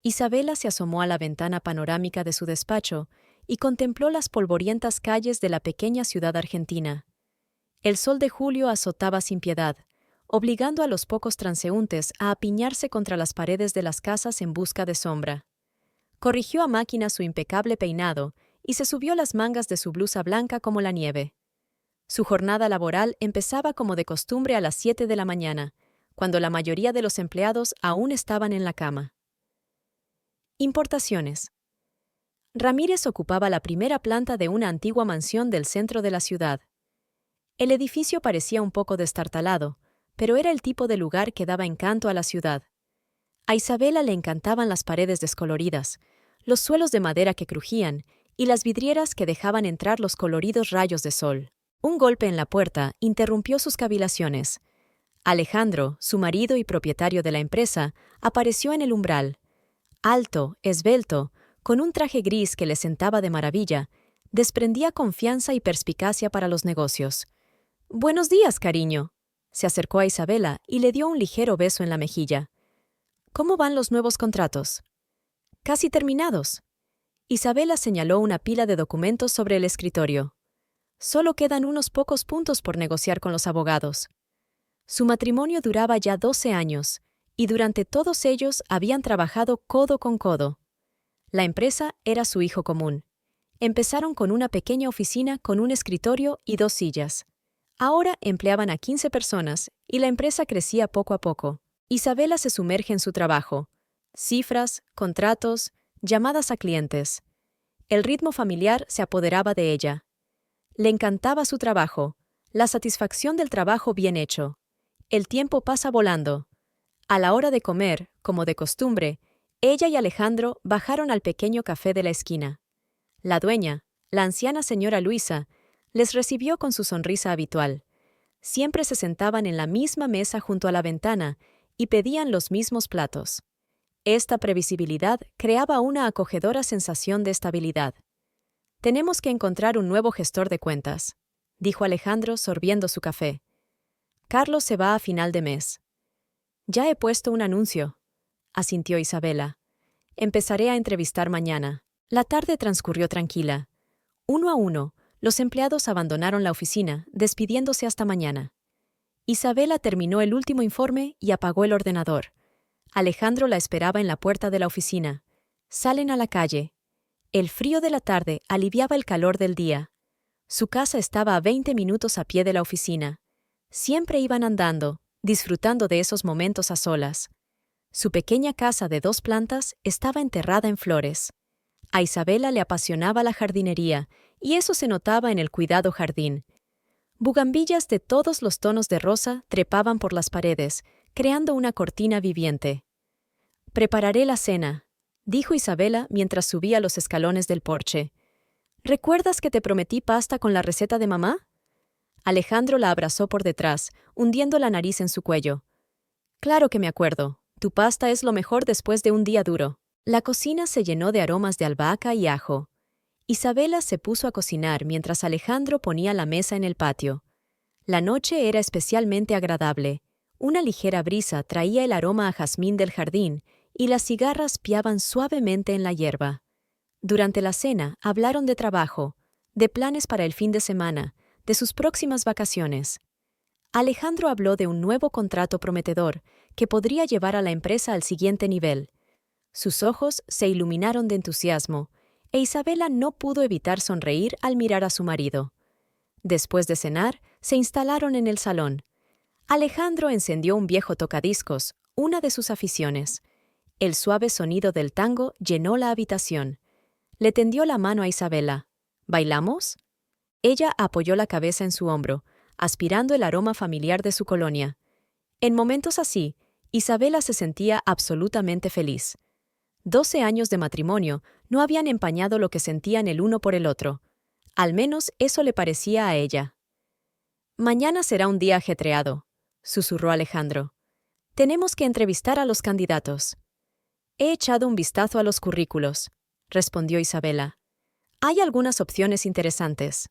Isabela se asomó a la ventana panorámica de su despacho y contempló las polvorientas calles de la pequeña ciudad argentina. El sol de julio azotaba sin piedad, obligando a los pocos transeúntes a apiñarse contra las paredes de las casas en busca de sombra. Corrigió a máquina su impecable peinado y se subió las mangas de su blusa blanca como la nieve. Su jornada laboral empezaba como de costumbre a las 7 de la mañana, cuando la mayoría de los empleados aún estaban en la cama. Importaciones. Ramírez ocupaba la primera planta de una antigua mansión del centro de la ciudad. El edificio parecía un poco destartalado, pero era el tipo de lugar que daba encanto a la ciudad. A Isabela le encantaban las paredes descoloridas, los suelos de madera que crujían y las vidrieras que dejaban entrar los coloridos rayos de sol. Un golpe en la puerta interrumpió sus cavilaciones. Alejandro, su marido y propietario de la empresa, apareció en el umbral. Alto, esbelto, con un traje gris que le sentaba de maravilla, desprendía confianza y perspicacia para los negocios. «Buenos días, cariño». Se acercó a Isabela y le dio un ligero beso en la mejilla. «¿Cómo van los nuevos contratos?» «Casi terminados». Isabela señaló una pila de documentos sobre el escritorio. «Solo quedan unos pocos puntos por negociar con los abogados». Su matrimonio duraba ya 12 años, y durante todos ellos habían trabajado codo con codo. La empresa era su hijo común. Empezaron con una pequeña oficina con un escritorio y 2 sillas. Ahora empleaban a 15 personas y la empresa crecía poco a poco. Isabela se sumerge en su trabajo. Cifras, contratos, llamadas a clientes. El ritmo familiar se apoderaba de ella. Le encantaba su trabajo, la satisfacción del trabajo bien hecho. El tiempo pasa volando. A la hora de comer, como de costumbre, ella y Alejandro bajaron al pequeño café de la esquina. La dueña, la anciana señora Luisa, les recibió con su sonrisa habitual. Siempre se sentaban en la misma mesa junto a la ventana y pedían los mismos platos. Esta previsibilidad creaba una acogedora sensación de estabilidad. «Tenemos que encontrar un nuevo gestor de cuentas», dijo Alejandro sorbiendo su café. «Carlos se va a final de mes». «Ya he puesto un anuncio», asintió Isabela. «Empezaré a entrevistar mañana». La tarde transcurrió tranquila. Uno a uno, los empleados abandonaron la oficina, despidiéndose hasta mañana. Isabela terminó el último informe y apagó el ordenador. Alejandro la esperaba en la puerta de la oficina. Salen a la calle. El frío de la tarde aliviaba el calor del día. Su casa estaba a 20 minutos a pie de la oficina. Siempre iban andando, disfrutando de esos momentos a solas. Su pequeña casa de 2 plantas estaba enterrada en flores. A Isabela le apasionaba la jardinería, y eso se notaba en el cuidado jardín. Bugambillas de todos los tonos de rosa trepaban por las paredes, creando una cortina viviente. «Prepararé la cena», dijo Isabela mientras subía los escalones del porche. «¿Recuerdas que te prometí pasta con la receta de mamá?» Alejandro la abrazó por detrás, hundiendo la nariz en su cuello. «Claro que me acuerdo. Tu pasta es lo mejor después de un día duro». La cocina se llenó de aromas de albahaca y ajo. Isabela se puso a cocinar mientras Alejandro ponía la mesa en el patio. La noche era especialmente agradable. Una ligera brisa traía el aroma a jazmín del jardín y las cigarras piaban suavemente en la hierba. Durante la cena hablaron de trabajo, de planes para el fin de semana, de sus próximas vacaciones. Alejandro habló de un nuevo contrato prometedor que podría llevar a la empresa al siguiente nivel. Sus ojos se iluminaron de entusiasmo, e Isabela no pudo evitar sonreír al mirar a su marido. Después de cenar, se instalaron en el salón. Alejandro encendió un viejo tocadiscos, una de sus aficiones. El suave sonido del tango llenó la habitación. Le tendió la mano a Isabela. «¿Bailamos?» Ella apoyó la cabeza en su hombro, aspirando el aroma familiar de su colonia. En momentos así, Isabela se sentía absolutamente feliz. 12 años de matrimonio no habían empañado lo que sentían el uno por el otro. Al menos eso le parecía a ella. «Mañana será un día ajetreado», susurró Alejandro. «Tenemos que entrevistar a los candidatos». «He echado un vistazo a los currículos», respondió Isabela. «Hay algunas opciones interesantes».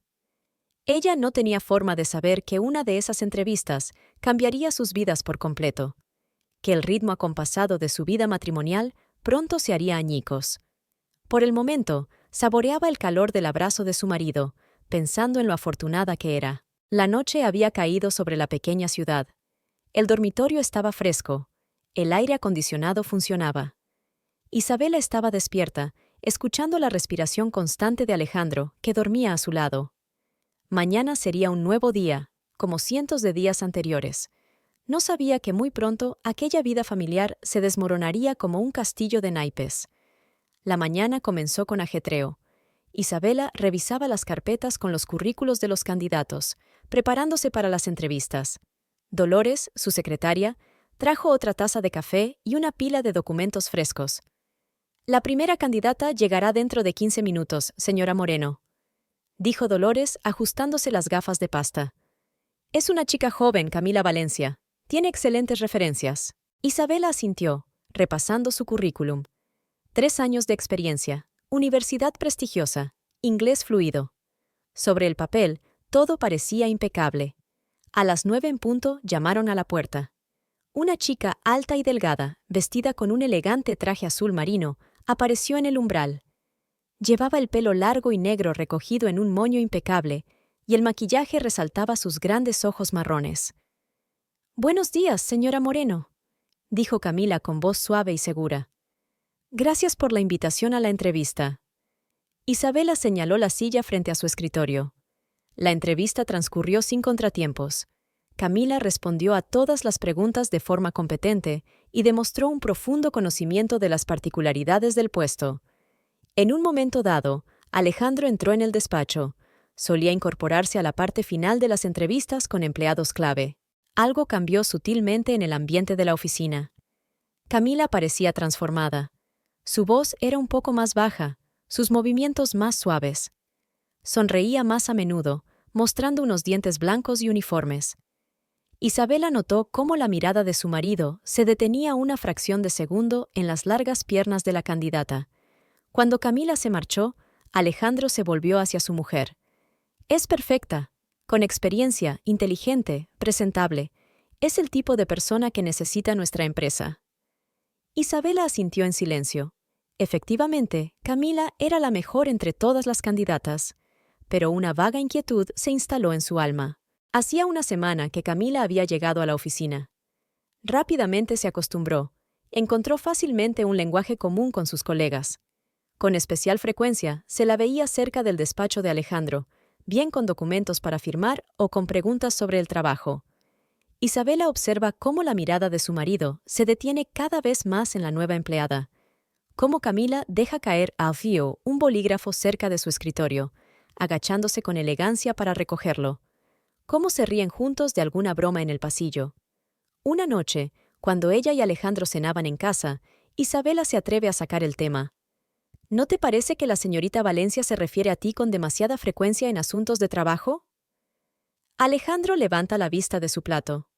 Ella no tenía forma de saber que una de esas entrevistas cambiaría sus vidas por completo, que el ritmo acompasado de su vida matrimonial pronto se haría añicos. Por el momento, saboreaba el calor del abrazo de su marido, pensando en lo afortunada que era. La noche había caído sobre la pequeña ciudad. El dormitorio estaba fresco. El aire acondicionado funcionaba. Isabela estaba despierta, escuchando la respiración constante de Alejandro, que dormía a su lado. Mañana sería un nuevo día, como cientos de días anteriores. No sabía que muy pronto aquella vida familiar se desmoronaría como un castillo de naipes. La mañana comenzó con ajetreo. Isabela revisaba las carpetas con los currículos de los candidatos, preparándose para las entrevistas. Dolores, su secretaria, trajo otra taza de café y una pila de documentos frescos. «La primera candidata llegará dentro de 15 minutos, señora Moreno», dijo Dolores, ajustándose las gafas de pasta. «Es una chica joven, Camila Valencia. Tiene excelentes referencias». Isabela asintió, repasando su currículum. 3 años de experiencia, universidad prestigiosa, inglés fluido. Sobre el papel, todo parecía impecable. A las 9 en punto llamaron a la puerta. Una chica alta y delgada, vestida con un elegante traje azul marino, apareció en el umbral. Llevaba el pelo largo y negro recogido en un moño impecable, y el maquillaje resaltaba sus grandes ojos marrones. «Buenos días, señora Moreno», dijo Camila con voz suave y segura. «Gracias por la invitación a la entrevista». Isabela señaló la silla frente a su escritorio. La entrevista transcurrió sin contratiempos. Camila respondió a todas las preguntas de forma competente y demostró un profundo conocimiento de las particularidades del puesto. En un momento dado, Alejandro entró en el despacho. Solía incorporarse a la parte final de las entrevistas con empleados clave. Algo cambió sutilmente en el ambiente de la oficina. Camila parecía transformada. Su voz era un poco más baja, sus movimientos más suaves. Sonreía más a menudo, mostrando unos dientes blancos y uniformes. Isabela notó cómo la mirada de su marido se detenía una fracción de segundo en las largas piernas de la candidata. Cuando Camila se marchó, Alejandro se volvió hacia su mujer. «Es perfecta, con experiencia, inteligente, presentable. Es el tipo de persona que necesita nuestra empresa». Isabela asintió en silencio. Efectivamente, Camila era la mejor entre todas las candidatas, pero una vaga inquietud se instaló en su alma. Hacía una semana que Camila había llegado a la oficina. Rápidamente se acostumbró. Encontró fácilmente un lenguaje común con sus colegas. Con especial frecuencia se la veía cerca del despacho de Alejandro, bien con documentos para firmar o con preguntas sobre el trabajo. Isabela observa cómo la mirada de su marido se detiene cada vez más en la nueva empleada. Cómo Camila deja caer al fío un bolígrafo cerca de su escritorio, agachándose con elegancia para recogerlo. Cómo se ríen juntos de alguna broma en el pasillo. Una noche, cuando ella y Alejandro cenaban en casa, Isabela se atreve a sacar el tema. ¿No te parece que la señorita Valencia se refiere a ti con demasiada frecuencia en asuntos de trabajo? Alejandro levanta la vista de su plato.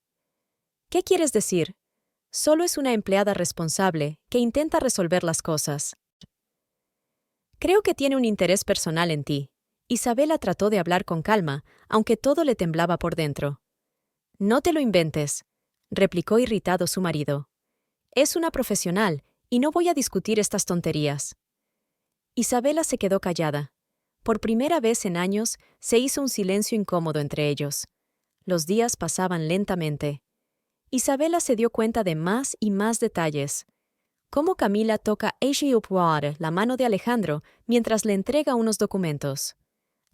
¿Qué quieres decir? Solo es una empleada responsable que intenta resolver las cosas. Creo que tiene un interés personal en ti. Isabela trató de hablar con calma, aunque todo le temblaba por dentro. «No te lo inventes», replicó irritado su marido. «Es una profesional, y no voy a discutir estas tonterías». Isabela se quedó callada. Por primera vez en años se hizo un silencio incómodo entre ellos. Los días pasaban lentamente. Isabela se dio cuenta de más y más detalles. Cómo Camila toca la mano de Alejandro mientras le entrega unos documentos.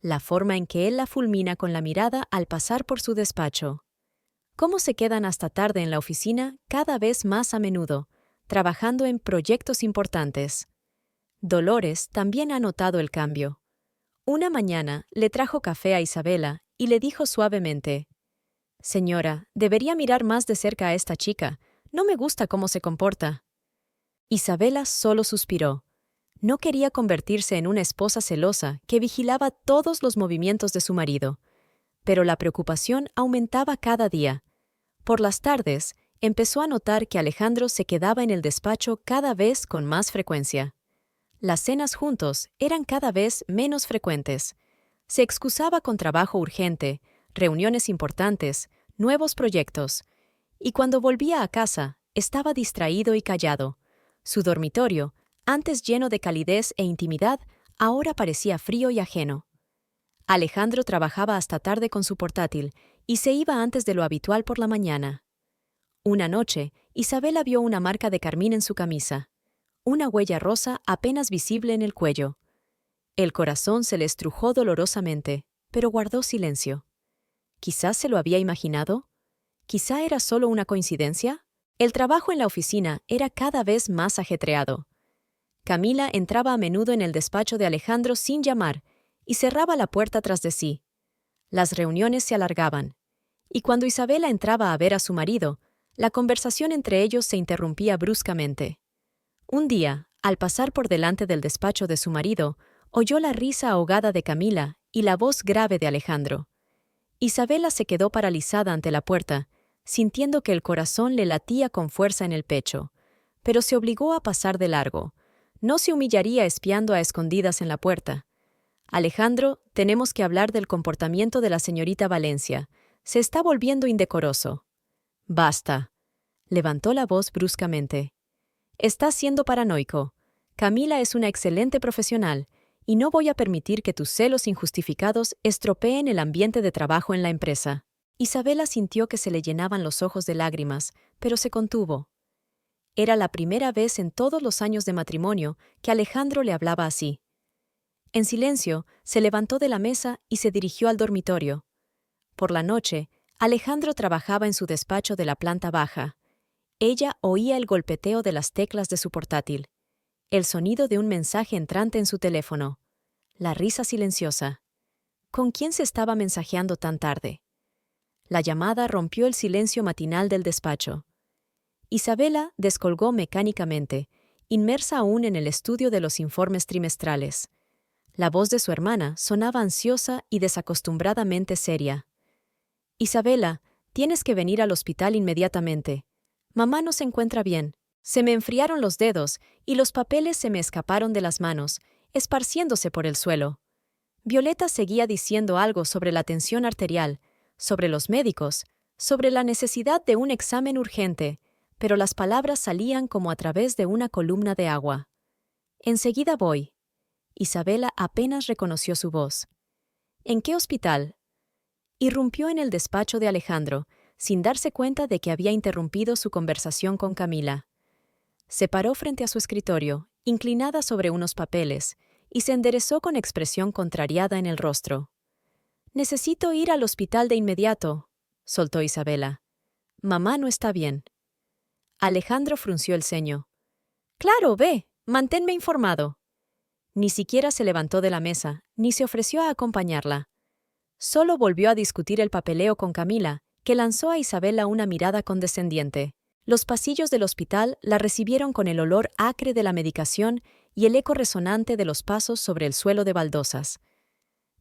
La forma en que él la fulmina con la mirada al pasar por su despacho. Cómo se quedan hasta tarde en la oficina cada vez más a menudo, trabajando en proyectos importantes. Dolores también ha notado el cambio. Una mañana le trajo café a Isabela y le dijo suavemente: «Señora, debería mirar más de cerca a esta chica. No me gusta cómo se comporta». Isabela solo suspiró. No quería convertirse en una esposa celosa que vigilaba todos los movimientos de su marido. Pero la preocupación aumentaba cada día. Por las tardes, empezó a notar que Alejandro se quedaba en el despacho cada vez con más frecuencia. Las cenas juntos eran cada vez menos frecuentes. Se excusaba con trabajo urgente, reuniones importantes, nuevos proyectos. Y cuando volvía a casa, estaba distraído y callado. Su dormitorio, antes lleno de calidez e intimidad, ahora parecía frío y ajeno. Alejandro trabajaba hasta tarde con su portátil y se iba antes de lo habitual por la mañana. Una noche, Isabela vio una marca de carmín en su camisa, una huella rosa apenas visible en el cuello. El corazón se le estrujó dolorosamente, pero guardó silencio. ¿Quizás se lo había imaginado? ¿Quizá era solo una coincidencia? El trabajo en la oficina era cada vez más ajetreado. Camila entraba a menudo en el despacho de Alejandro sin llamar y cerraba la puerta tras de sí. Las reuniones se alargaban, y cuando Isabela entraba a ver a su marido, la conversación entre ellos se interrumpía bruscamente. Un día, al pasar por delante del despacho de su marido, oyó la risa ahogada de Camila y la voz grave de Alejandro. Isabela se quedó paralizada ante la puerta, sintiendo que el corazón le latía con fuerza en el pecho, pero se obligó a pasar de largo. No se humillaría espiando a escondidas en la puerta. Alejandro, tenemos que hablar del comportamiento de la señorita Valencia. Se está volviendo indecoroso. Basta. Levantó la voz bruscamente. Estás siendo paranoico. Camila es una excelente profesional, y no voy a permitir que tus celos injustificados estropeen el ambiente de trabajo en la empresa. Isabela sintió que se le llenaban los ojos de lágrimas, pero se contuvo. Era la primera vez en todos los años de matrimonio que Alejandro le hablaba así. En silencio, se levantó de la mesa y se dirigió al dormitorio. Por la noche, Alejandro trabajaba en su despacho de la planta baja. Ella oía el golpeteo de las teclas de su portátil, el sonido de un mensaje entrante en su teléfono, la risa silenciosa. ¿Con quién se estaba mensajeando tan tarde? La llamada rompió el silencio matinal del despacho. Isabela descolgó mecánicamente, inmersa aún en el estudio de los informes trimestrales. La voz de su hermana sonaba ansiosa y desacostumbradamente seria. «Isabela, tienes que venir al hospital inmediatamente. Mamá no se encuentra bien. Se me enfriaron los dedos y los papeles se me escaparon de las manos, esparciéndose por el suelo». Violeta seguía diciendo algo sobre la tensión arterial, sobre los médicos, sobre la necesidad de un examen urgente, pero las palabras salían como a través de una columna de agua. «Enseguida voy». Isabela apenas reconoció su voz. «¿En qué hospital?». Irrumpió en el despacho de Alejandro, sin darse cuenta de que había interrumpido su conversación con Camila. Se paró frente a su escritorio, inclinada sobre unos papeles, y se enderezó con expresión contrariada en el rostro. «Necesito ir al hospital de inmediato», soltó Isabela. «Mamá no está bien». Alejandro frunció el ceño. «Claro, ve, manténme informado». Ni siquiera se levantó de la mesa, ni se ofreció a acompañarla. Solo volvió a discutir el papeleo con Camila, que lanzó a Isabela una mirada condescendiente. Los pasillos del hospital la recibieron con el olor acre de la medicación y el eco resonante de los pasos sobre el suelo de baldosas.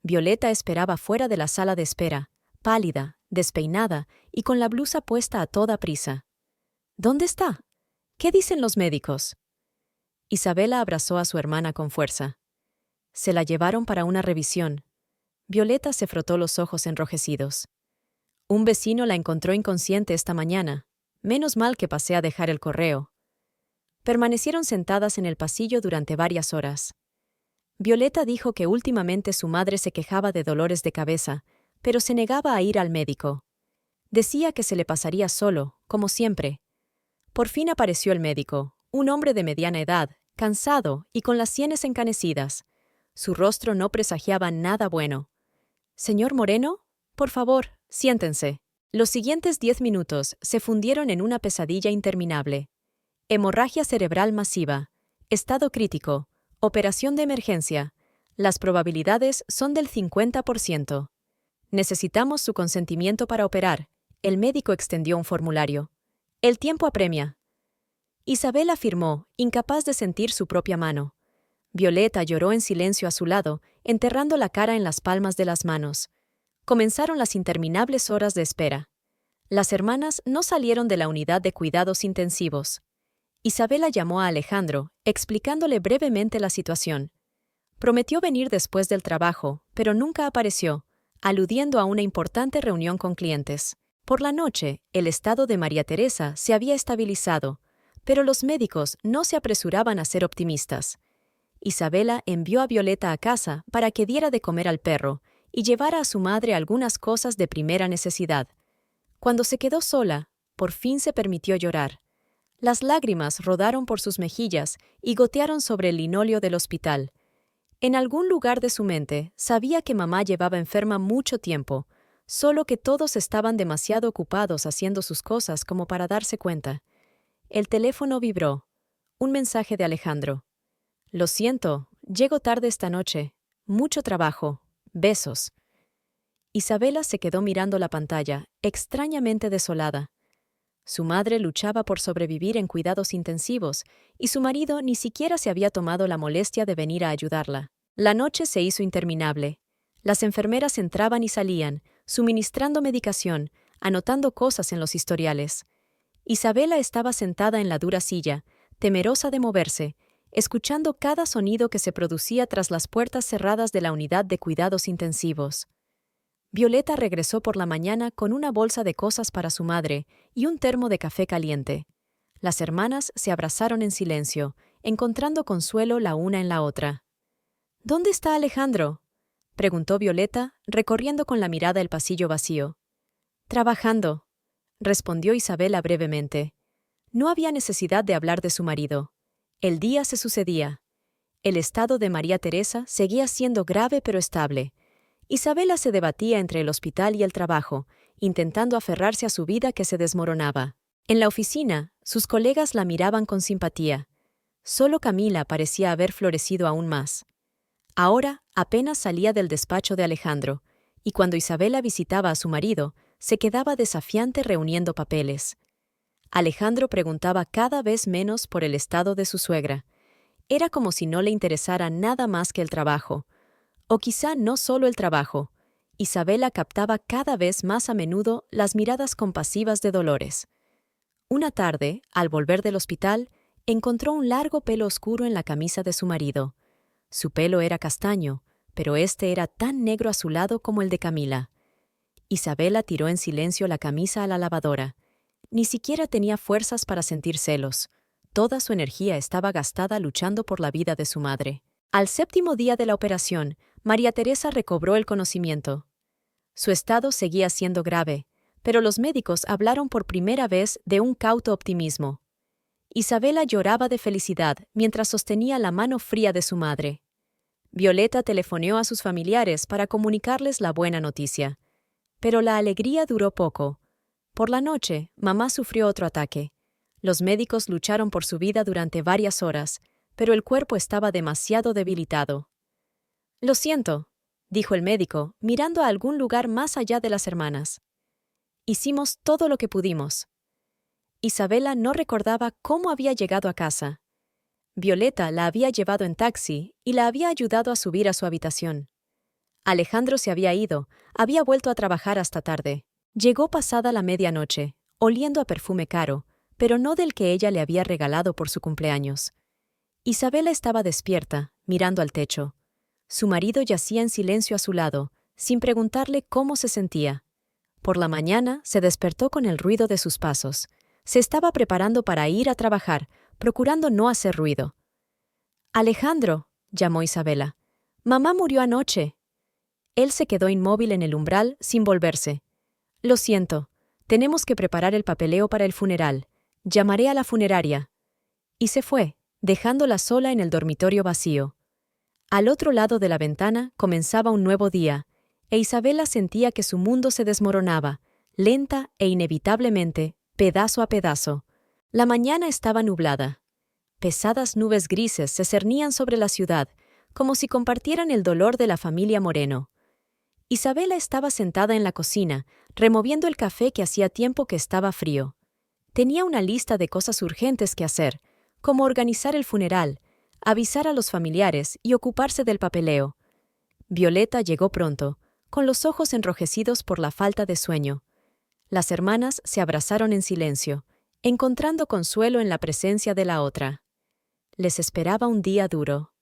Violeta esperaba fuera de la sala de espera, pálida, despeinada y con la blusa puesta a toda prisa. «¿Dónde está? ¿Qué dicen los médicos?». Isabela abrazó a su hermana con fuerza. Se la llevaron para una revisión. Violeta se frotó los ojos enrojecidos. Un vecino la encontró inconsciente esta mañana. Menos mal que pasé a dejar el correo. Permanecieron sentadas en el pasillo durante varias horas. Violeta dijo que últimamente su madre se quejaba de dolores de cabeza, pero se negaba a ir al médico. Decía que se le pasaría solo, como siempre. Por fin apareció el médico, un hombre de mediana edad, cansado y con las sienes encanecidas. Su rostro no presagiaba nada bueno. «Señor Moreno, por favor, siéntense». Los siguientes 10 minutos se fundieron en una pesadilla interminable. Hemorragia cerebral masiva, estado crítico, operación de emergencia. Las probabilidades son del 50%. Necesitamos su consentimiento para operar. El médico extendió un formulario. El tiempo apremia. Isabela firmó, incapaz de sentir su propia mano. Violeta lloró en silencio a su lado, enterrando la cara en las palmas de las manos. Comenzaron las interminables horas de espera. Las hermanas no salieron de la unidad de cuidados intensivos. Isabela llamó a Alejandro, explicándole brevemente la situación. Prometió venir después del trabajo, pero nunca apareció, aludiendo a una importante reunión con clientes. Por la noche, el estado de María Teresa se había estabilizado, Pero los médicos no se apresuraban a ser optimistas. Isabela envió a Violeta a casa para que diera de comer al perro y llevara a su madre algunas cosas de primera necesidad. Cuando se quedó sola, por fin se permitió llorar. Las lágrimas rodaron por sus mejillas y gotearon sobre el linóleo del hospital. En algún lugar de su mente sabía que mamá llevaba enferma mucho tiempo, solo que todos estaban demasiado ocupados haciendo sus cosas como para darse cuenta. El teléfono vibró. Un mensaje de Alejandro. «Lo siento, llego tarde esta noche. Mucho trabajo. Besos». Isabela se quedó mirando la pantalla, extrañamente desolada. Su madre luchaba por sobrevivir en cuidados intensivos y su marido ni siquiera se había tomado la molestia de venir a ayudarla. La noche se hizo interminable. Las enfermeras entraban y salían, suministrando medicación, anotando cosas en los historiales. Isabela estaba sentada en la dura silla, temerosa de moverse, escuchando cada sonido que se producía tras las puertas cerradas de la unidad de cuidados intensivos. Violeta regresó por la mañana con una bolsa de cosas para su madre y un termo de café caliente. Las hermanas se abrazaron en silencio, encontrando consuelo la una en la otra. «¿Dónde está Alejandro?», preguntó Violeta, recorriendo con la mirada el pasillo vacío. «Trabajando», respondió Isabela brevemente. No había necesidad de hablar de su marido. El día se sucedía. El estado de María Teresa seguía siendo grave pero estable. Isabela se debatía entre el hospital y el trabajo, intentando aferrarse a su vida que se desmoronaba. En la oficina, sus colegas la miraban con simpatía. Solo Camila parecía haber florecido aún más. Ahora apenas salía del despacho de Alejandro, y cuando Isabela visitaba a su marido, se quedaba desafiante reuniendo papeles. Alejandro preguntaba cada vez menos por el estado de su suegra. Era como si no le interesara nada más que el trabajo. O quizá no solo el trabajo. Isabela captaba cada vez más a menudo las miradas compasivas de Dolores. Una tarde, al volver del hospital, encontró un largo pelo oscuro en la camisa de su marido. Su pelo era castaño, pero este era tan negro azulado como el de Camila. Isabela tiró en silencio la camisa a la lavadora. Ni siquiera tenía fuerzas para sentir celos. Toda su energía estaba gastada luchando por la vida de su madre. Al séptimo día de la operación, María Teresa recobró el conocimiento. Su estado seguía siendo grave, pero los médicos hablaron por primera vez de un cauto optimismo. Isabela lloraba de felicidad mientras sostenía la mano fría de su madre. Violeta telefoneó a sus familiares para comunicarles la buena noticia. Pero la alegría duró poco. Por la noche, mamá sufrió otro ataque. Los médicos lucharon por su vida durante varias horas, pero el cuerpo estaba demasiado debilitado. «Lo siento», dijo el médico, mirando a algún lugar más allá de las hermanas. «Hicimos todo lo que pudimos». Isabela no recordaba cómo había llegado a casa. Violeta la había llevado en taxi y la había ayudado a subir a su habitación. Alejandro se había ido, había vuelto a trabajar hasta tarde. Llegó pasada la medianoche, oliendo a perfume caro, pero no del que ella le había regalado por su cumpleaños. Isabela estaba despierta, mirando al techo. Su marido yacía en silencio a su lado, sin preguntarle cómo se sentía. Por la mañana se despertó con el ruido de sus pasos. Se estaba preparando para ir a trabajar, procurando no hacer ruido. «Alejandro», llamó Isabela. «Mamá murió anoche». Él se quedó inmóvil en el umbral, sin volverse. «Lo siento. Tenemos que preparar el papeleo para el funeral. Llamaré a la funeraria». Y se fue, dejándola sola en el dormitorio vacío. Al otro lado de la ventana comenzaba un nuevo día, e Isabela sentía que su mundo se desmoronaba, lenta e inevitablemente, pedazo a pedazo. La mañana estaba nublada. Pesadas nubes grises se cernían sobre la ciudad, como si compartieran el dolor de la familia Moreno. Isabela estaba sentada en la cocina, removiendo el café que hacía tiempo que estaba frío. Tenía una lista de cosas urgentes que hacer, como organizar el funeral, avisar a los familiares y ocuparse del papeleo. Violeta llegó pronto, con los ojos enrojecidos por la falta de sueño. Las hermanas se abrazaron en silencio, encontrando consuelo en la presencia de la otra. Les esperaba un día duro.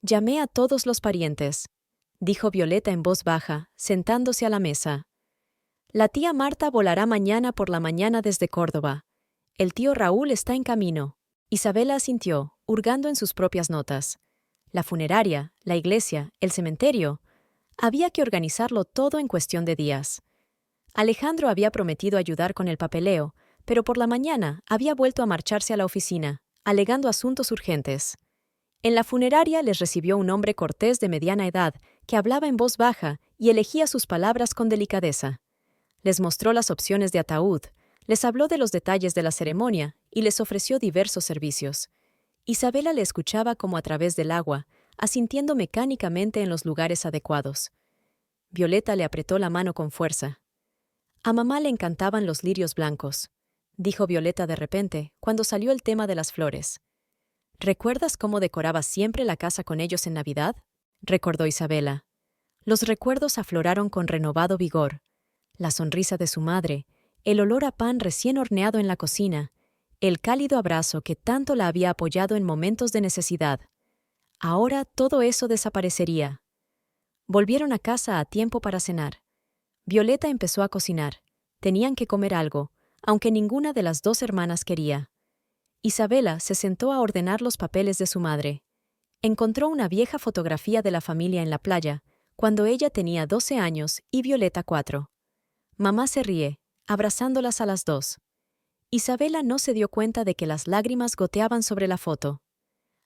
«Llamé a todos los parientes», dijo Violeta en voz baja, sentándose a la mesa. «La tía Marta volará mañana por la mañana desde Córdoba. El tío Raúl está en camino. Isabela asintió, hurgando en sus propias notas. La funeraria, la iglesia, el cementerio. Había que organizarlo todo en cuestión de días. Alejandro había prometido ayudar con el papeleo, pero por la mañana había vuelto a marcharse a la oficina, alegando asuntos urgentes. En la funeraria les recibió un hombre cortés de mediana edad, que hablaba en voz baja y elegía sus palabras con delicadeza. Les mostró las opciones de ataúd, les habló de los detalles de la ceremonia y les ofreció diversos servicios. Isabela le escuchaba como a través del agua, asintiendo mecánicamente en los lugares adecuados. Violeta le apretó la mano con fuerza. A mamá le encantaban los lirios blancos, dijo Violeta de repente, cuando salió el tema de las flores. ¿Recuerdas cómo decoraba siempre la casa con ellos en Navidad? Recordó Isabela. Los recuerdos afloraron con renovado vigor. La sonrisa de su madre, el olor a pan recién horneado en la cocina, el cálido abrazo que tanto la había apoyado en momentos de necesidad. Ahora todo eso desaparecería. Volvieron a casa a tiempo para cenar. Violeta empezó a cocinar. Tenían que comer algo, aunque ninguna de las dos hermanas quería. Isabela se sentó a ordenar los papeles de su madre. Encontró una vieja fotografía de la familia en la playa, cuando ella tenía 12 años y Violeta 4. Mamá se ríe, abrazándolas a las dos. Isabela no se dio cuenta de que las lágrimas goteaban sobre la foto.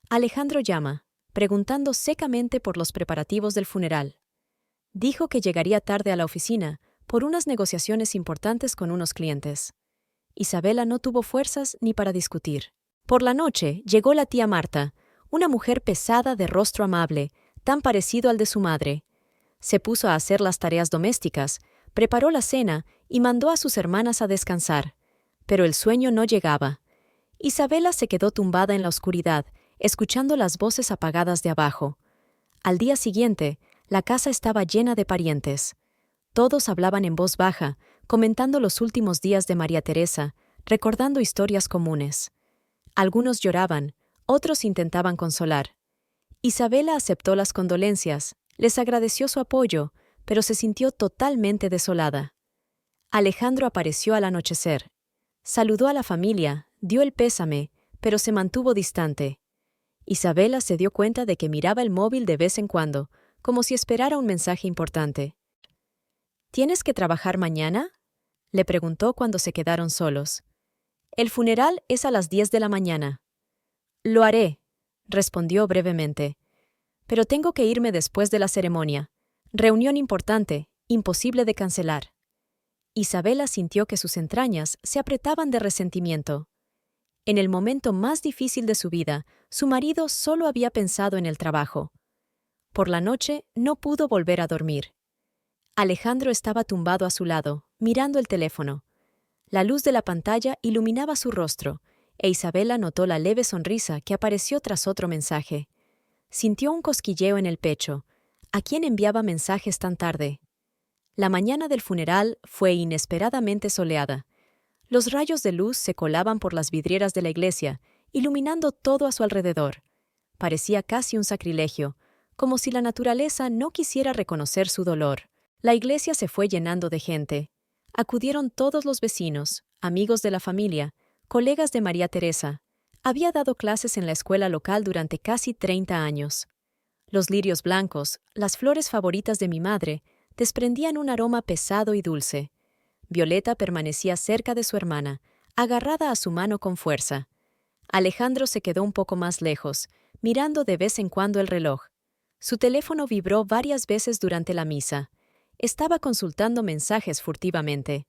Alejandro llama, preguntando secamente por los preparativos del funeral. Dijo que llegaría tarde a la oficina por unas negociaciones importantes con unos clientes. Isabela no tuvo fuerzas ni para discutir. Por la noche llegó la tía Marta, una mujer pesada de rostro amable, tan parecido al de su madre. Se puso a hacer las tareas domésticas, preparó la cena y mandó a sus hermanas a descansar. Pero el sueño no llegaba. Isabela se quedó tumbada en la oscuridad, escuchando las voces apagadas de abajo. Al día siguiente, la casa estaba llena de parientes. Todos hablaban en voz baja, comentando los últimos días de María Teresa, recordando historias comunes. Algunos lloraban, otros intentaban consolar. Isabela aceptó las condolencias, les agradeció su apoyo, pero se sintió totalmente desolada. Alejandro apareció al anochecer. Saludó a la familia, dio el pésame, pero se mantuvo distante. Isabela se dio cuenta de que miraba el móvil de vez en cuando, como si esperara un mensaje importante. ¿Tienes que trabajar mañana?, le preguntó cuando se quedaron solos. El funeral es a las 10 de la mañana. Lo haré, respondió brevemente. Pero tengo que irme después de la ceremonia. Reunión importante, imposible de cancelar. Isabela sintió que sus entrañas se apretaban de resentimiento. En el momento más difícil de su vida, su marido solo había pensado en el trabajo. Por la noche no pudo volver a dormir. Alejandro estaba tumbado a su lado, mirando el teléfono. La luz de la pantalla iluminaba su rostro, e Isabela notó la leve sonrisa que apareció tras otro mensaje. Sintió un cosquilleo en el pecho. ¿A quién enviaba mensajes tan tarde? La mañana del funeral fue inesperadamente soleada. Los rayos de luz se colaban por las vidrieras de la iglesia, iluminando todo a su alrededor. Parecía casi un sacrilegio, como si la naturaleza no quisiera reconocer su dolor. La iglesia se fue llenando de gente. Acudieron todos los vecinos, amigos de la familia, colegas de María Teresa. Había dado clases en la escuela local durante casi 30 años. Los lirios blancos, las flores favoritas de mi madre, desprendían un aroma pesado y dulce. Violeta permanecía cerca de su hermana, agarrada a su mano con fuerza. Alejandro se quedó un poco más lejos, mirando de vez en cuando el reloj. Su teléfono vibró varias veces durante la misa. Estaba consultando mensajes furtivamente.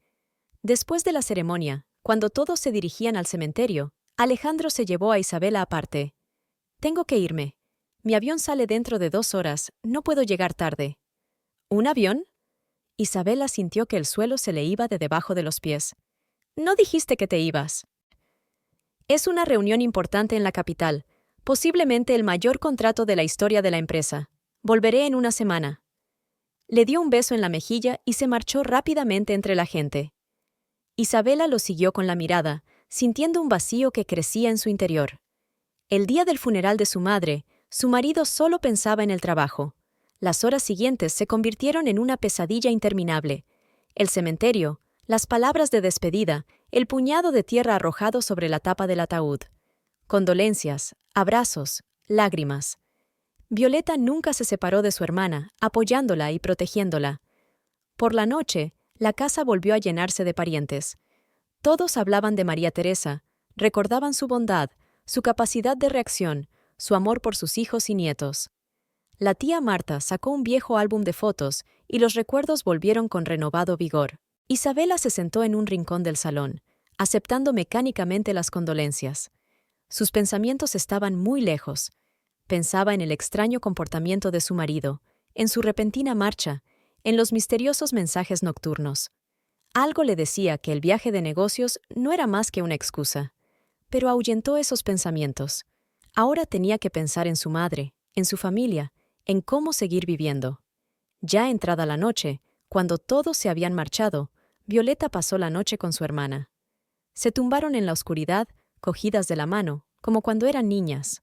Después de la ceremonia, cuando todos se dirigían al cementerio, Alejandro se llevó a Isabela aparte. «Tengo que irme. Mi avión sale dentro de 2 horas, no puedo llegar tarde». «¿Un avión?» Isabela sintió que el suelo se le iba de debajo de los pies. «No dijiste que te ibas». «Es una reunión importante en la capital, posiblemente el mayor contrato de la historia de la empresa. Volveré en una semana». Le dio un beso en la mejilla y se marchó rápidamente entre la gente. Isabela lo siguió con la mirada, sintiendo un vacío que crecía en su interior. El día del funeral de su madre, su marido solo pensaba en el trabajo. Las horas siguientes se convirtieron en una pesadilla interminable. El cementerio, Las palabras de despedida, el puñado de tierra arrojado sobre la tapa del ataúd. Condolencias, abrazos, lágrimas. Violeta nunca se separó de su hermana, apoyándola y protegiéndola. Por la noche, la casa volvió a llenarse de parientes. Todos hablaban de María Teresa, recordaban su bondad, su capacidad de reacción, su amor por sus hijos y nietos. La tía Marta sacó un viejo álbum de fotos y los recuerdos volvieron con renovado vigor. Isabela se sentó en un rincón del salón, aceptando mecánicamente las condolencias. Sus pensamientos estaban muy lejos. Pensaba en el extraño comportamiento de su marido, en su repentina marcha, en los misteriosos mensajes nocturnos. Algo le decía que el viaje de negocios no era más que una excusa, pero ahuyentó esos pensamientos. Ahora tenía que pensar en su madre, en su familia, en cómo seguir viviendo. Ya entrada la noche, cuando todos se habían marchado, Violeta pasó la noche con su hermana. Se tumbaron en la oscuridad, cogidas de la mano, como cuando eran niñas.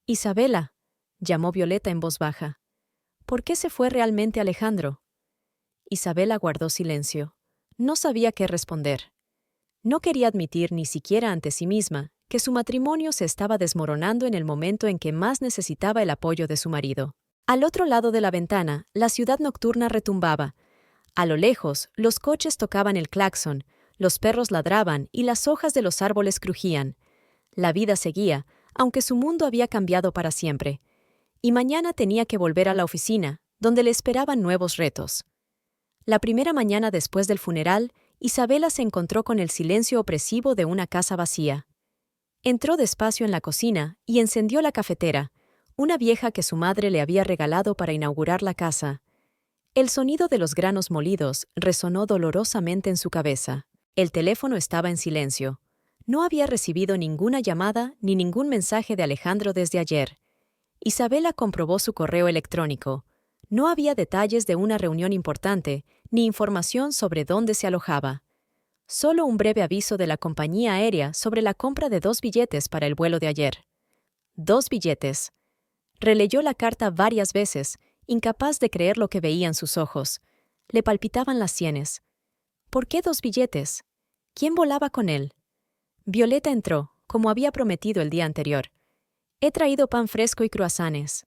«Isabela», llamó Violeta en voz baja. «¿Por qué se fue realmente Alejandro?» Isabela guardó silencio. No sabía qué responder. No quería admitir ni siquiera ante sí misma que su matrimonio se estaba desmoronando en el momento en que más necesitaba el apoyo de su marido. Al otro lado de la ventana, la ciudad nocturna retumbaba. A lo lejos, los coches tocaban el claxon, los perros ladraban y las hojas de los árboles crujían. La vida seguía, aunque su mundo había cambiado para siempre. Y mañana tenía que volver a la oficina, donde le esperaban nuevos retos. La primera mañana después del funeral, Isabela se encontró con el silencio opresivo de una casa vacía. Entró despacio en la cocina y encendió la cafetera, una vieja que su madre le había regalado para inaugurar la casa. El sonido de los granos molidos resonó dolorosamente en su cabeza. El teléfono estaba en silencio. No había recibido ninguna llamada ni ningún mensaje de Alejandro desde ayer. Isabela comprobó su correo electrónico. No había detalles de una reunión importante, ni información sobre dónde se alojaba. Solo un breve aviso de la compañía aérea sobre la compra de 2 billetes para el vuelo de ayer. 2 billetes. Releyó la carta varias veces, incapaz de creer lo que veía en sus ojos. Le palpitaban las sienes. ¿Por qué 2 billetes? ¿Quién volaba con él? Violeta entró, como había prometido el día anterior. «He traído pan fresco y croissants»,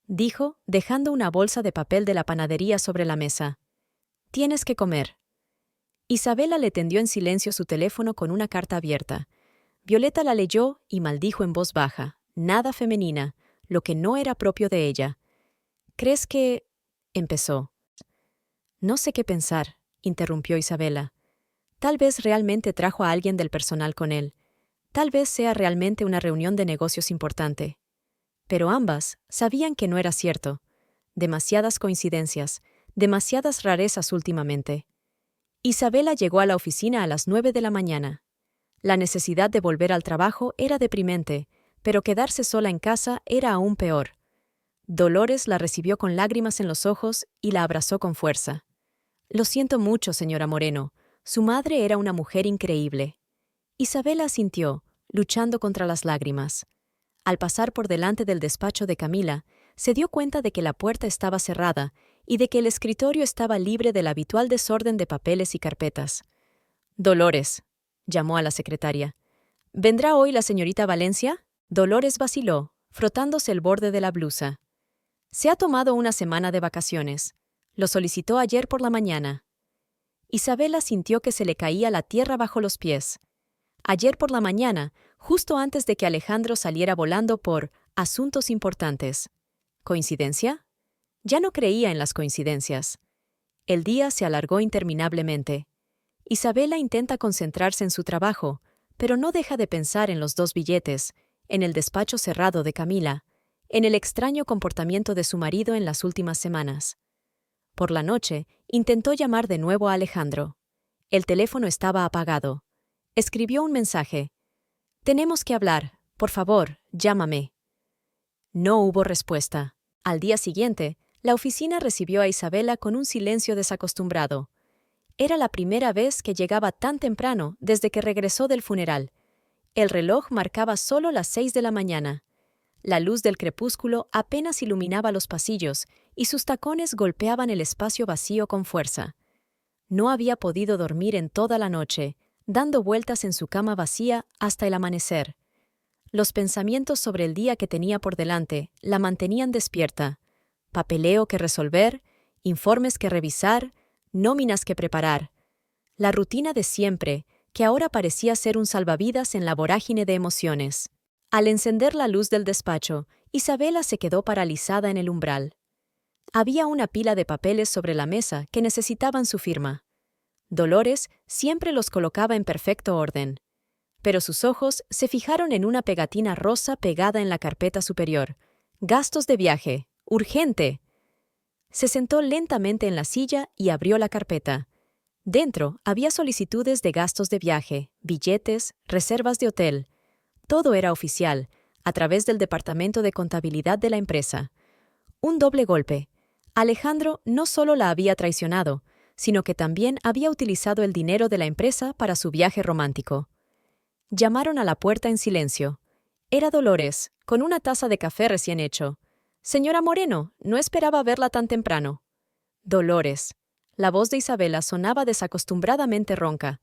dijo, dejando una bolsa de papel de la panadería sobre la mesa. «Tienes que comer». Isabela le tendió en silencio su teléfono con una carta abierta. Violeta la leyó y maldijo en voz baja, nada femenina, lo que no era propio de ella. «¿Crees que...?» empezó. «No sé qué pensar», interrumpió Isabela. «Tal vez realmente trajo a alguien del personal con él. Tal vez sea realmente una reunión de negocios importante». Pero ambas sabían que no era cierto. Demasiadas coincidencias, demasiadas rarezas últimamente. Isabela llegó a la oficina a las 9 de la mañana. La necesidad de volver al trabajo era deprimente, pero quedarse sola en casa era aún peor. Dolores la recibió con lágrimas en los ojos y la abrazó con fuerza. «Lo siento mucho, señora Moreno. Su madre era una mujer increíble». Isabela asintió, luchando contra las lágrimas. Al pasar por delante del despacho de Camila, se dio cuenta de que la puerta estaba cerrada y de que el escritorio estaba libre del habitual desorden de papeles y carpetas. «Dolores», llamó a la secretaria. «¿Vendrá hoy la señorita Valencia?» Dolores vaciló, frotándose el borde de la blusa. «Se ha tomado una semana de vacaciones. Lo solicitó ayer por la mañana». Isabela sintió que se le caía la tierra bajo los pies. Ayer por la mañana, justo antes de que Alejandro saliera volando por asuntos importantes. ¿Coincidencia? Ya no creía en las coincidencias. El día se alargó interminablemente. Isabela intenta concentrarse en su trabajo, pero no deja de pensar en los 2 billetes, en el despacho cerrado de Camila, en el extraño comportamiento de su marido en las últimas semanas. Por la noche, intentó llamar de nuevo a Alejandro. El teléfono estaba apagado. Escribió un mensaje. «Tenemos que hablar. Por favor, llámame». No hubo respuesta. Al día siguiente, la oficina recibió a Isabela con un silencio desacostumbrado. Era la primera vez que llegaba tan temprano desde que regresó del funeral. El reloj marcaba solo las 6 de la mañana. La luz del crepúsculo apenas iluminaba los pasillos y sus tacones golpeaban el espacio vacío con fuerza. No había podido dormir en toda la noche, dando vueltas en su cama vacía hasta el amanecer. Los pensamientos sobre el día que tenía por delante la mantenían despierta. Papeleo que resolver, informes que revisar, nóminas que preparar. La rutina de siempre, que ahora parecía ser un salvavidas en la vorágine de emociones. Al encender la luz del despacho, Isabela se quedó paralizada en el umbral. Había una pila de papeles sobre la mesa que necesitaban su firma. Dolores siempre los colocaba en perfecto orden, pero sus ojos se fijaron en una pegatina rosa pegada en la carpeta superior. «Gastos de viaje. Urgente». Se sentó lentamente en la silla y abrió la carpeta. Dentro había solicitudes de gastos de viaje, billetes, reservas de hotel. Todo era oficial, a través del departamento de contabilidad de la empresa. Un doble golpe. Alejandro no solo la había traicionado, sino que también había utilizado el dinero de la empresa para su viaje romántico. Llamaron a la puerta en silencio. Era Dolores, con una taza de café recién hecho. «Señora Moreno, no esperaba verla tan temprano». «Dolores». La voz de Isabela sonaba desacostumbradamente ronca.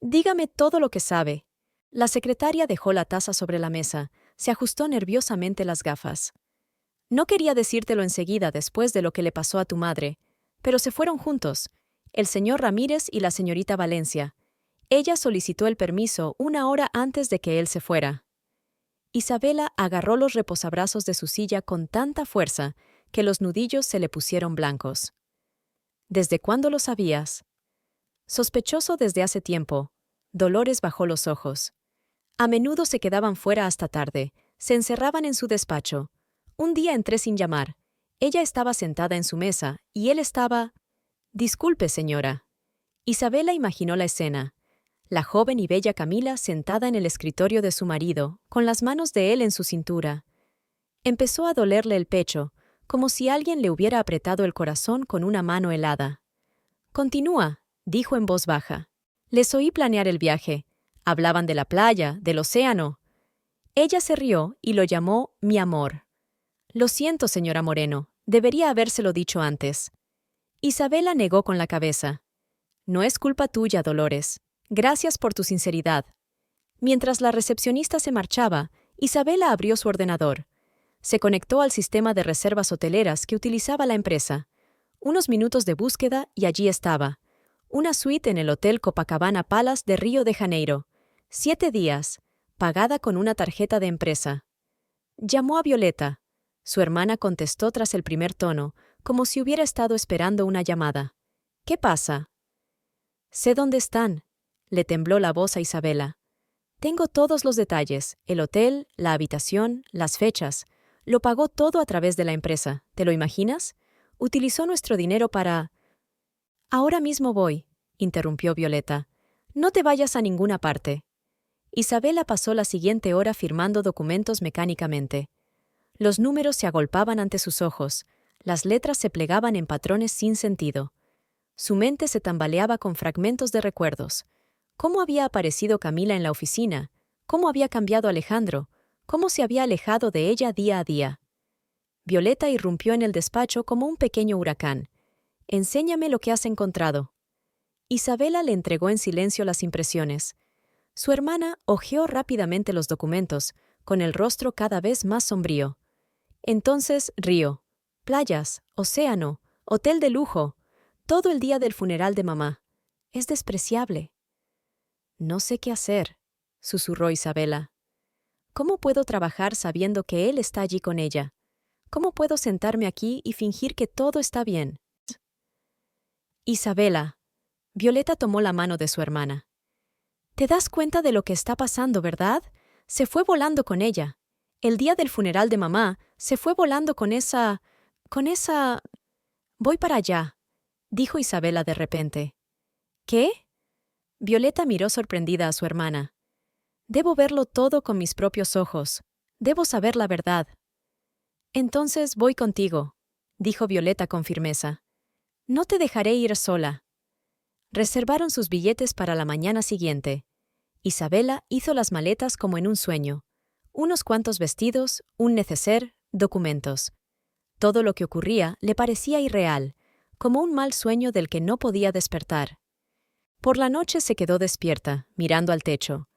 «Dígame todo lo que sabe». La secretaria dejó la taza sobre la mesa, se ajustó nerviosamente las gafas. «No quería decírtelo enseguida después de lo que le pasó a tu madre, pero se fueron juntos, el señor Ramírez y la señorita Valencia. Ella solicitó el permiso 1 hora antes de que él se fuera». Isabela agarró los reposabrazos de su silla con tanta fuerza que los nudillos se le pusieron blancos. «¿Desde cuándo lo sabías?» Sospechoso desde hace tiempo. Dolores bajó los ojos. A menudo se quedaban fuera hasta tarde, se encerraban en su despacho. Un día entré sin llamar. Ella estaba sentada en su mesa y él estaba... «Disculpe, señora». Isabela imaginó la escena. La joven y bella Camila sentada en el escritorio de su marido, con las manos de él en su cintura. Empezó a dolerle el pecho, como si alguien le hubiera apretado el corazón con una mano helada. «Continúa», dijo en voz baja. «Les oí planear el viaje. Hablaban de la playa, del océano». Ella se rió y lo llamó «mi amor». «Lo siento, señora Moreno, debería habérselo dicho antes». Isabela negó con la cabeza. «No es culpa tuya, Dolores. Gracias por tu sinceridad». Mientras la recepcionista se marchaba, Isabela abrió su ordenador. Se conectó al sistema de reservas hoteleras que utilizaba la empresa. Unos minutos de búsqueda y allí estaba. Una suite en el Hotel Copacabana Palace de Río de Janeiro. 7 días, pagada con una tarjeta de empresa. Llamó a Violeta. Su hermana contestó tras el primer tono, como si hubiera estado esperando una llamada. «¿Qué pasa?» «Sé dónde están», le tembló la voz a Isabela. «Tengo todos los detalles, el hotel, la habitación, las fechas. Lo pagó todo a través de la empresa, ¿te lo imaginas? Utilizó nuestro dinero para...» «Ahora mismo voy», interrumpió Violeta. «No te vayas a ninguna parte». Isabela pasó la siguiente hora firmando documentos mecánicamente. Los números se agolpaban ante sus ojos, las letras se plegaban en patrones sin sentido. Su mente se tambaleaba con fragmentos de recuerdos. ¿Cómo había aparecido Camila en la oficina? ¿Cómo había cambiado Alejandro? ¿Cómo se había alejado de ella día a día? Violeta irrumpió en el despacho como un pequeño huracán. «Enséñame lo que has encontrado». Isabela le entregó en silencio las impresiones. Su hermana hojeó rápidamente los documentos, con el rostro cada vez más sombrío. Entonces rió. Playas, océano, hotel de lujo, todo el día del funeral de mamá. Es despreciable. «No sé qué hacer», susurró Isabela. «¿Cómo puedo trabajar sabiendo que él está allí con ella? ¿Cómo puedo sentarme aquí y fingir que todo está bien?» «Isabela». Violeta tomó la mano de su hermana. «Te das cuenta de lo que está pasando, ¿verdad? Se fue volando con ella. El día del funeral de mamá, se fue volando con esa... Voy para allá», dijo Isabela de repente. «¿Qué?» Violeta miró sorprendida a su hermana. «Debo verlo todo con mis propios ojos. Debo saber la verdad». «Entonces voy contigo», dijo Violeta con firmeza. «No te dejaré ir sola». Reservaron sus billetes para la mañana siguiente. Isabela hizo las maletas como en un sueño. Unos cuantos vestidos, un neceser, documentos. Todo lo que ocurría le parecía irreal, como un mal sueño del que no podía despertar. Por la noche se quedó despierta, mirando al techo.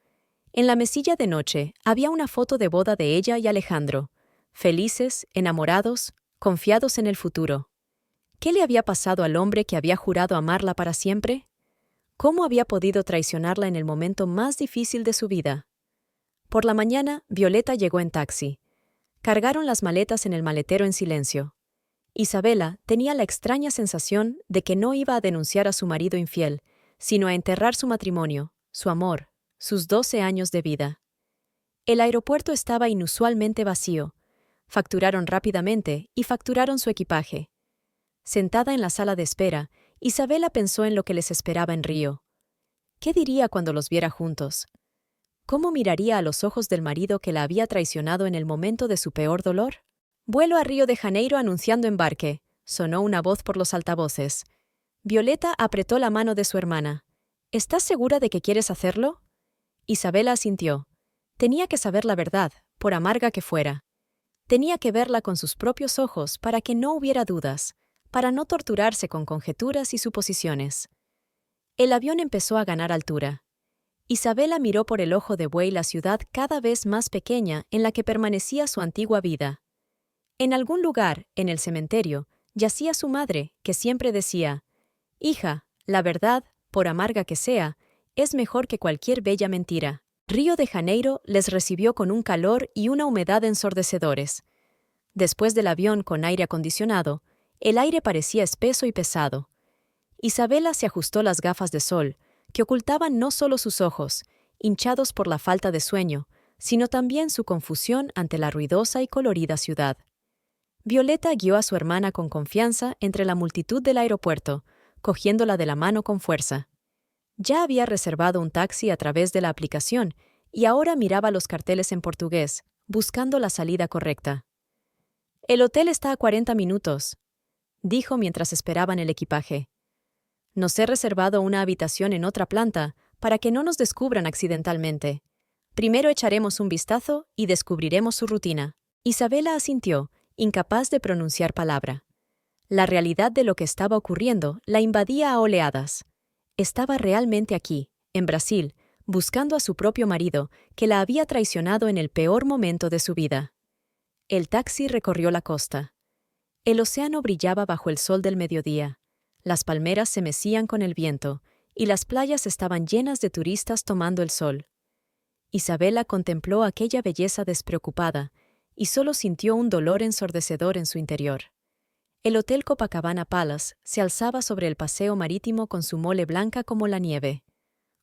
En la mesilla de noche había una foto de boda de ella y Alejandro, felices, enamorados, confiados en el futuro. ¿Qué le había pasado al hombre que había jurado amarla para siempre? ¿Cómo había podido traicionarla en el momento más difícil de su vida? Por la mañana, Violeta llegó en taxi. Cargaron las maletas en el maletero en silencio. Isabela tenía la extraña sensación de que no iba a denunciar a su marido infiel, sino a enterrar su matrimonio, su amor, sus 12 años de vida. El aeropuerto estaba inusualmente vacío. Facturaron rápidamente y facturaron su equipaje. Sentada en la sala de espera, Isabela pensó en lo que les esperaba en Río. ¿Qué diría cuando los viera juntos? ¿Cómo miraría a los ojos del marido que la había traicionado en el momento de su peor dolor? Vuelo a Río de Janeiro anunciando embarque. Sonó una voz por los altavoces. Violeta apretó la mano de su hermana. ¿Estás segura de que quieres hacerlo? Isabela asintió. Tenía que saber la verdad, por amarga que fuera. Tenía que verla con sus propios ojos para que no hubiera dudas, para no torturarse con conjeturas y suposiciones. El avión empezó a ganar altura. Isabela miró por el ojo de buey la ciudad cada vez más pequeña en la que permanecía su antigua vida. En algún lugar, en el cementerio, yacía su madre, que siempre decía: «Hija, la verdad, por amarga que sea, es mejor que cualquier bella mentira». Río de Janeiro les recibió con un calor y una humedad ensordecedores. Después del avión con aire acondicionado, el aire parecía espeso y pesado. Isabela se ajustó las gafas de sol, que ocultaban no solo sus ojos, hinchados por la falta de sueño, sino también su confusión ante la ruidosa y colorida ciudad. Violeta guió a su hermana con confianza entre la multitud del aeropuerto, cogiéndola de la mano con fuerza. Ya había reservado un taxi a través de la aplicación y ahora miraba los carteles en portugués, buscando la salida correcta. «El hotel está a 40 minutos», dijo mientras esperaban el equipaje. «Nos he reservado una habitación en otra planta para que no nos descubran accidentalmente. Primero echaremos un vistazo y descubriremos su rutina». Isabela asintió, incapaz de pronunciar palabra. La realidad de lo que estaba ocurriendo la invadía a oleadas. Estaba realmente aquí, en Brasil, buscando a su propio marido, que la había traicionado en el peor momento de su vida. El taxi recorrió la costa. El océano brillaba bajo el sol del mediodía. Las palmeras se mecían con el viento, y las playas estaban llenas de turistas tomando el sol. Isabela contempló aquella belleza despreocupada, y solo sintió un dolor ensordecedor en su interior. El Hotel Copacabana Palace se alzaba sobre el paseo marítimo con su mole blanca como la nieve.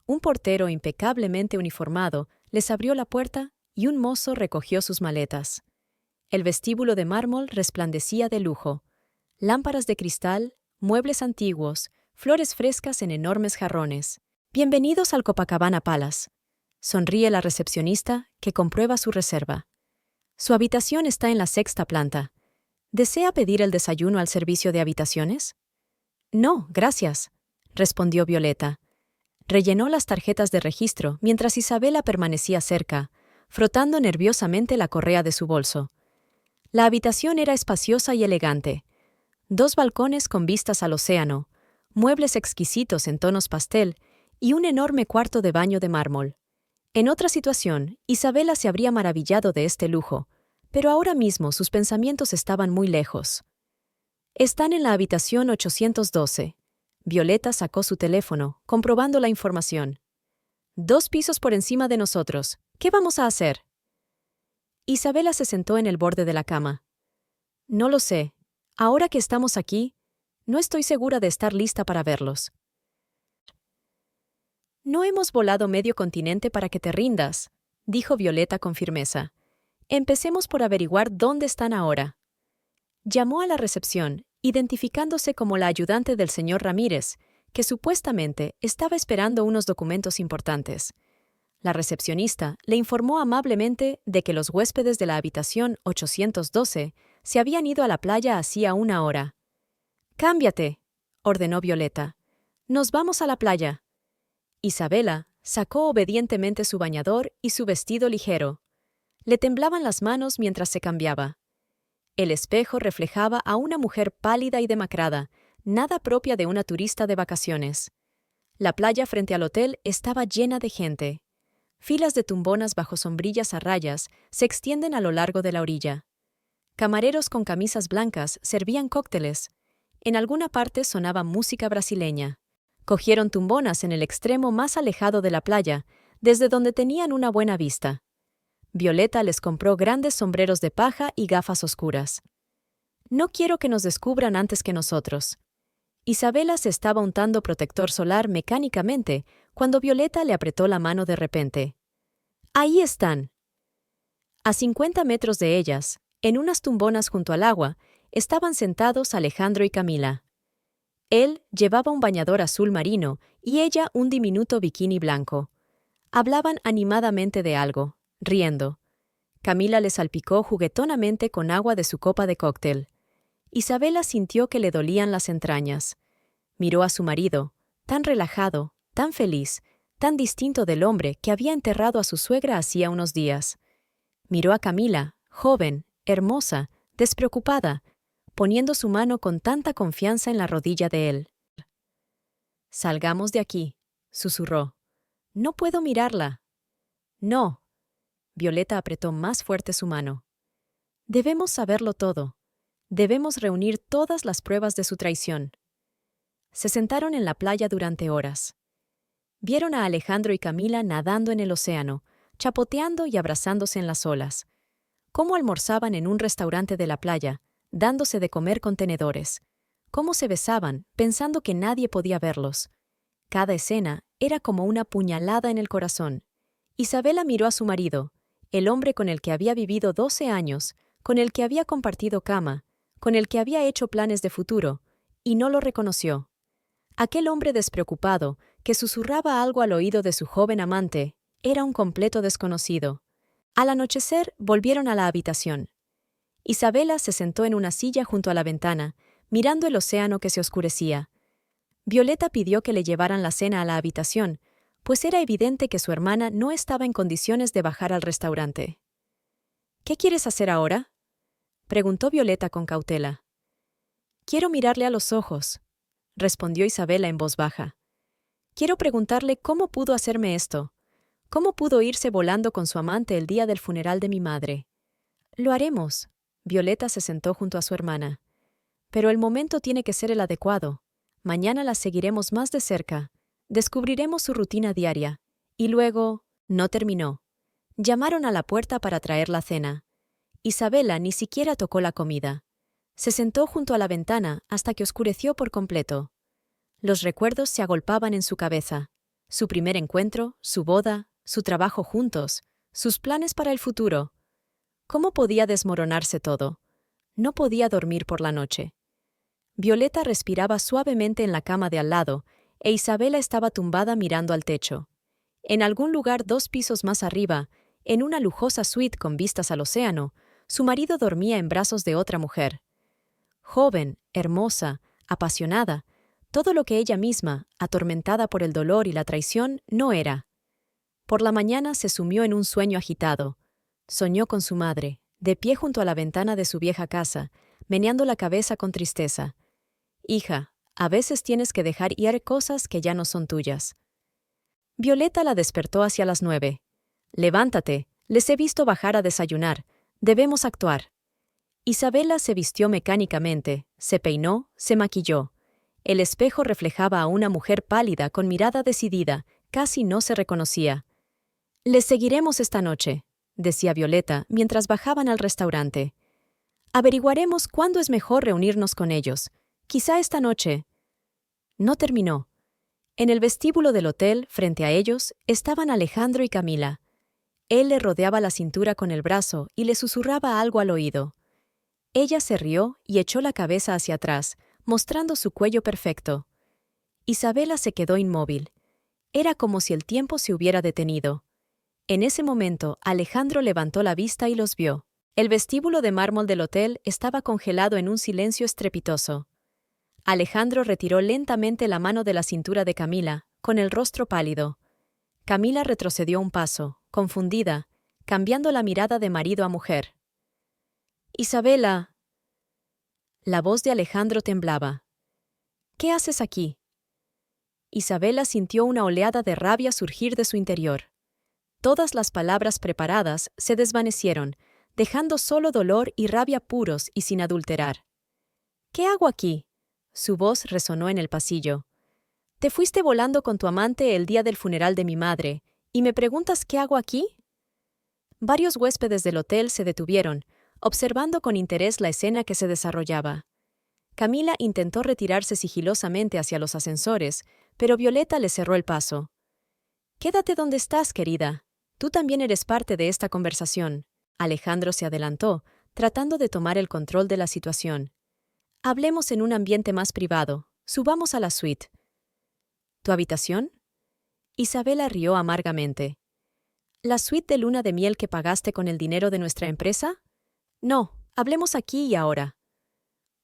Un portero impecablemente uniformado les abrió la puerta y un mozo recogió sus maletas. El vestíbulo de mármol resplandecía de lujo. Lámparas de cristal, muebles antiguos, flores frescas en enormes jarrones. «Bienvenidos al Copacabana Palace», sonríe la recepcionista, que comprueba su reserva. «Su habitación está en la 6ª planta. ¿Desea pedir el desayuno al servicio de habitaciones?» «No, gracias», respondió Violeta. Rellenó las tarjetas de registro mientras Isabela permanecía cerca, frotando nerviosamente la correa de su bolso. La habitación era espaciosa y elegante. 2 balcones con vistas al océano, muebles exquisitos en tonos pastel y un enorme cuarto de baño de mármol. En otra situación, Isabela se habría maravillado de este lujo, pero ahora mismo sus pensamientos estaban muy lejos. «Están en la habitación 812. Violeta sacó su teléfono, comprobando la información. «2 pisos por encima de nosotros. ¿Qué vamos a hacer?» Isabela se sentó en el borde de la cama. «No lo sé. Ahora que estamos aquí, no estoy segura de estar lista para verlos». «No hemos volado medio continente para que te rindas», dijo Violeta con firmeza. «Empecemos por averiguar dónde están ahora». Llamó a la recepción, identificándose como la ayudante del señor Ramírez, que supuestamente estaba esperando unos documentos importantes. La recepcionista le informó amablemente de que los huéspedes de la habitación 812 se habían ido a la playa hacía 1 hora. «Cámbiate», ordenó Violeta. «Nos vamos a la playa». Isabela sacó obedientemente su bañador y su vestido ligero. Le temblaban las manos mientras se cambiaba. El espejo reflejaba a una mujer pálida y demacrada, nada propia de una turista de vacaciones. La playa frente al hotel estaba llena de gente. Filas de tumbonas bajo sombrillas a rayas se extienden a lo largo de la orilla. Camareros con camisas blancas servían cócteles. En alguna parte sonaba música brasileña. Cogieron tumbonas en el extremo más alejado de la playa, desde donde tenían una buena vista. Violeta les compró grandes sombreros de paja y gafas oscuras. No quiero que nos descubran antes que nosotros. Isabela se estaba untando protector solar mecánicamente cuando Violeta le apretó la mano de repente. ¡Ahí están! A 50 metros de ellas, en unas tumbonas junto al agua, estaban sentados Alejandro y Camila. Él llevaba un bañador azul marino y ella un diminuto bikini blanco. Hablaban animadamente de algo, riendo. Camila le salpicó juguetonamente con agua de su copa de cóctel. Isabela sintió que le dolían las entrañas. Miró a su marido, tan relajado, tan feliz, tan distinto del hombre que había enterrado a su suegra hacía unos días. Miró a Camila, joven, hermosa, despreocupada, poniendo su mano con tanta confianza en la rodilla de él. «Salgamos de aquí», susurró. «No puedo mirarla». «No». Violeta apretó más fuerte su mano. «Debemos saberlo todo. Debemos reunir todas las pruebas de su traición». Se sentaron en la playa durante horas. Vieron a Alejandro y Camila nadando en el océano, chapoteando y abrazándose en las olas. Cómo almorzaban en un restaurante de la playa, dándose de comer con tenedores. Cómo se besaban, pensando que nadie podía verlos. Cada escena era como una puñalada en el corazón. Isabela miró a su marido, el hombre con el que había vivido 12 años, con el que había compartido cama, con el que había hecho planes de futuro, y no lo reconoció. Aquel hombre despreocupado, que susurraba algo al oído de su joven amante, era un completo desconocido. Al anochecer volvieron a la habitación. Isabela se sentó en una silla junto a la ventana, mirando el océano que se oscurecía. Violeta pidió que le llevaran la cena a la habitación, pues era evidente que su hermana no estaba en condiciones de bajar al restaurante. «¿Qué quieres hacer ahora?», preguntó Violeta con cautela. «Quiero mirarle a los ojos», respondió Isabela en voz baja. «Quiero preguntarle cómo pudo hacerme esto. ¿Cómo pudo irse volando con su amante el día del funeral de mi madre?» «Lo haremos». Violeta se sentó junto a su hermana. «Pero el momento tiene que ser el adecuado. Mañana la seguiremos más de cerca. Descubriremos su rutina diaria. Y luego…» No terminó. Llamaron a la puerta para traer la cena. Isabela ni siquiera tocó la comida. Se sentó junto a la ventana hasta que oscureció por completo. Los recuerdos se agolpaban en su cabeza. Su primer encuentro, su boda, su trabajo juntos, sus planes para el futuro. ¿Cómo podía desmoronarse todo? No podía dormir por la noche. Violeta respiraba suavemente en la cama de al lado, e Isabela estaba tumbada mirando al techo. En algún lugar 2 pisos más arriba, en una lujosa suite con vistas al océano, su marido dormía en brazos de otra mujer. Joven, hermosa, apasionada, todo lo que ella misma, atormentada por el dolor y la traición, no era. Por la mañana se sumió en un sueño agitado. Soñó con su madre, de pie junto a la ventana de su vieja casa, meneando la cabeza con tristeza. «Hija, a veces tienes que dejar ir cosas que ya no son tuyas». Violeta la despertó hacia las 9. «Levántate, les he visto bajar a desayunar. Debemos actuar». Isabela se vistió mecánicamente, se peinó, se maquilló. El espejo reflejaba a una mujer pálida con mirada decidida, casi no se reconocía. «Les seguiremos esta noche», decía Violeta mientras bajaban al restaurante. «Averiguaremos cuándo es mejor reunirnos con ellos. Quizá esta noche». No terminó. En el vestíbulo del hotel, frente a ellos, estaban Alejandro y Camila. Él le rodeaba la cintura con el brazo y le susurraba algo al oído. Ella se rió y echó la cabeza hacia atrás, mostrando su cuello perfecto. Isabela se quedó inmóvil. Era como si el tiempo se hubiera detenido. En ese momento, Alejandro levantó la vista y los vio. El vestíbulo de mármol del hotel estaba congelado en un silencio estrepitoso. Alejandro retiró lentamente la mano de la cintura de Camila, con el rostro pálido. Camila retrocedió un paso, confundida, cambiando la mirada de marido a mujer. «Isabela». La voz de Alejandro temblaba. «¿Qué haces aquí?». Isabela sintió una oleada de rabia surgir de su interior. Todas las palabras preparadas se desvanecieron, dejando solo dolor y rabia puros y sin adulterar. ¿Qué hago aquí? Su voz resonó en el pasillo. Te fuiste volando con tu amante el día del funeral de mi madre, ¿y me preguntas qué hago aquí? Varios huéspedes del hotel se detuvieron, observando con interés la escena que se desarrollaba. Camila intentó retirarse sigilosamente hacia los ascensores, pero Violeta le cerró el paso. Quédate donde estás, querida. Tú también eres parte de esta conversación. Alejandro se adelantó, tratando de tomar el control de la situación. Hablemos en un ambiente más privado. Subamos a la suite. ¿Tu habitación? Isabela rió amargamente. ¿La suite de luna de miel que pagaste con el dinero de nuestra empresa? No, hablemos aquí y ahora.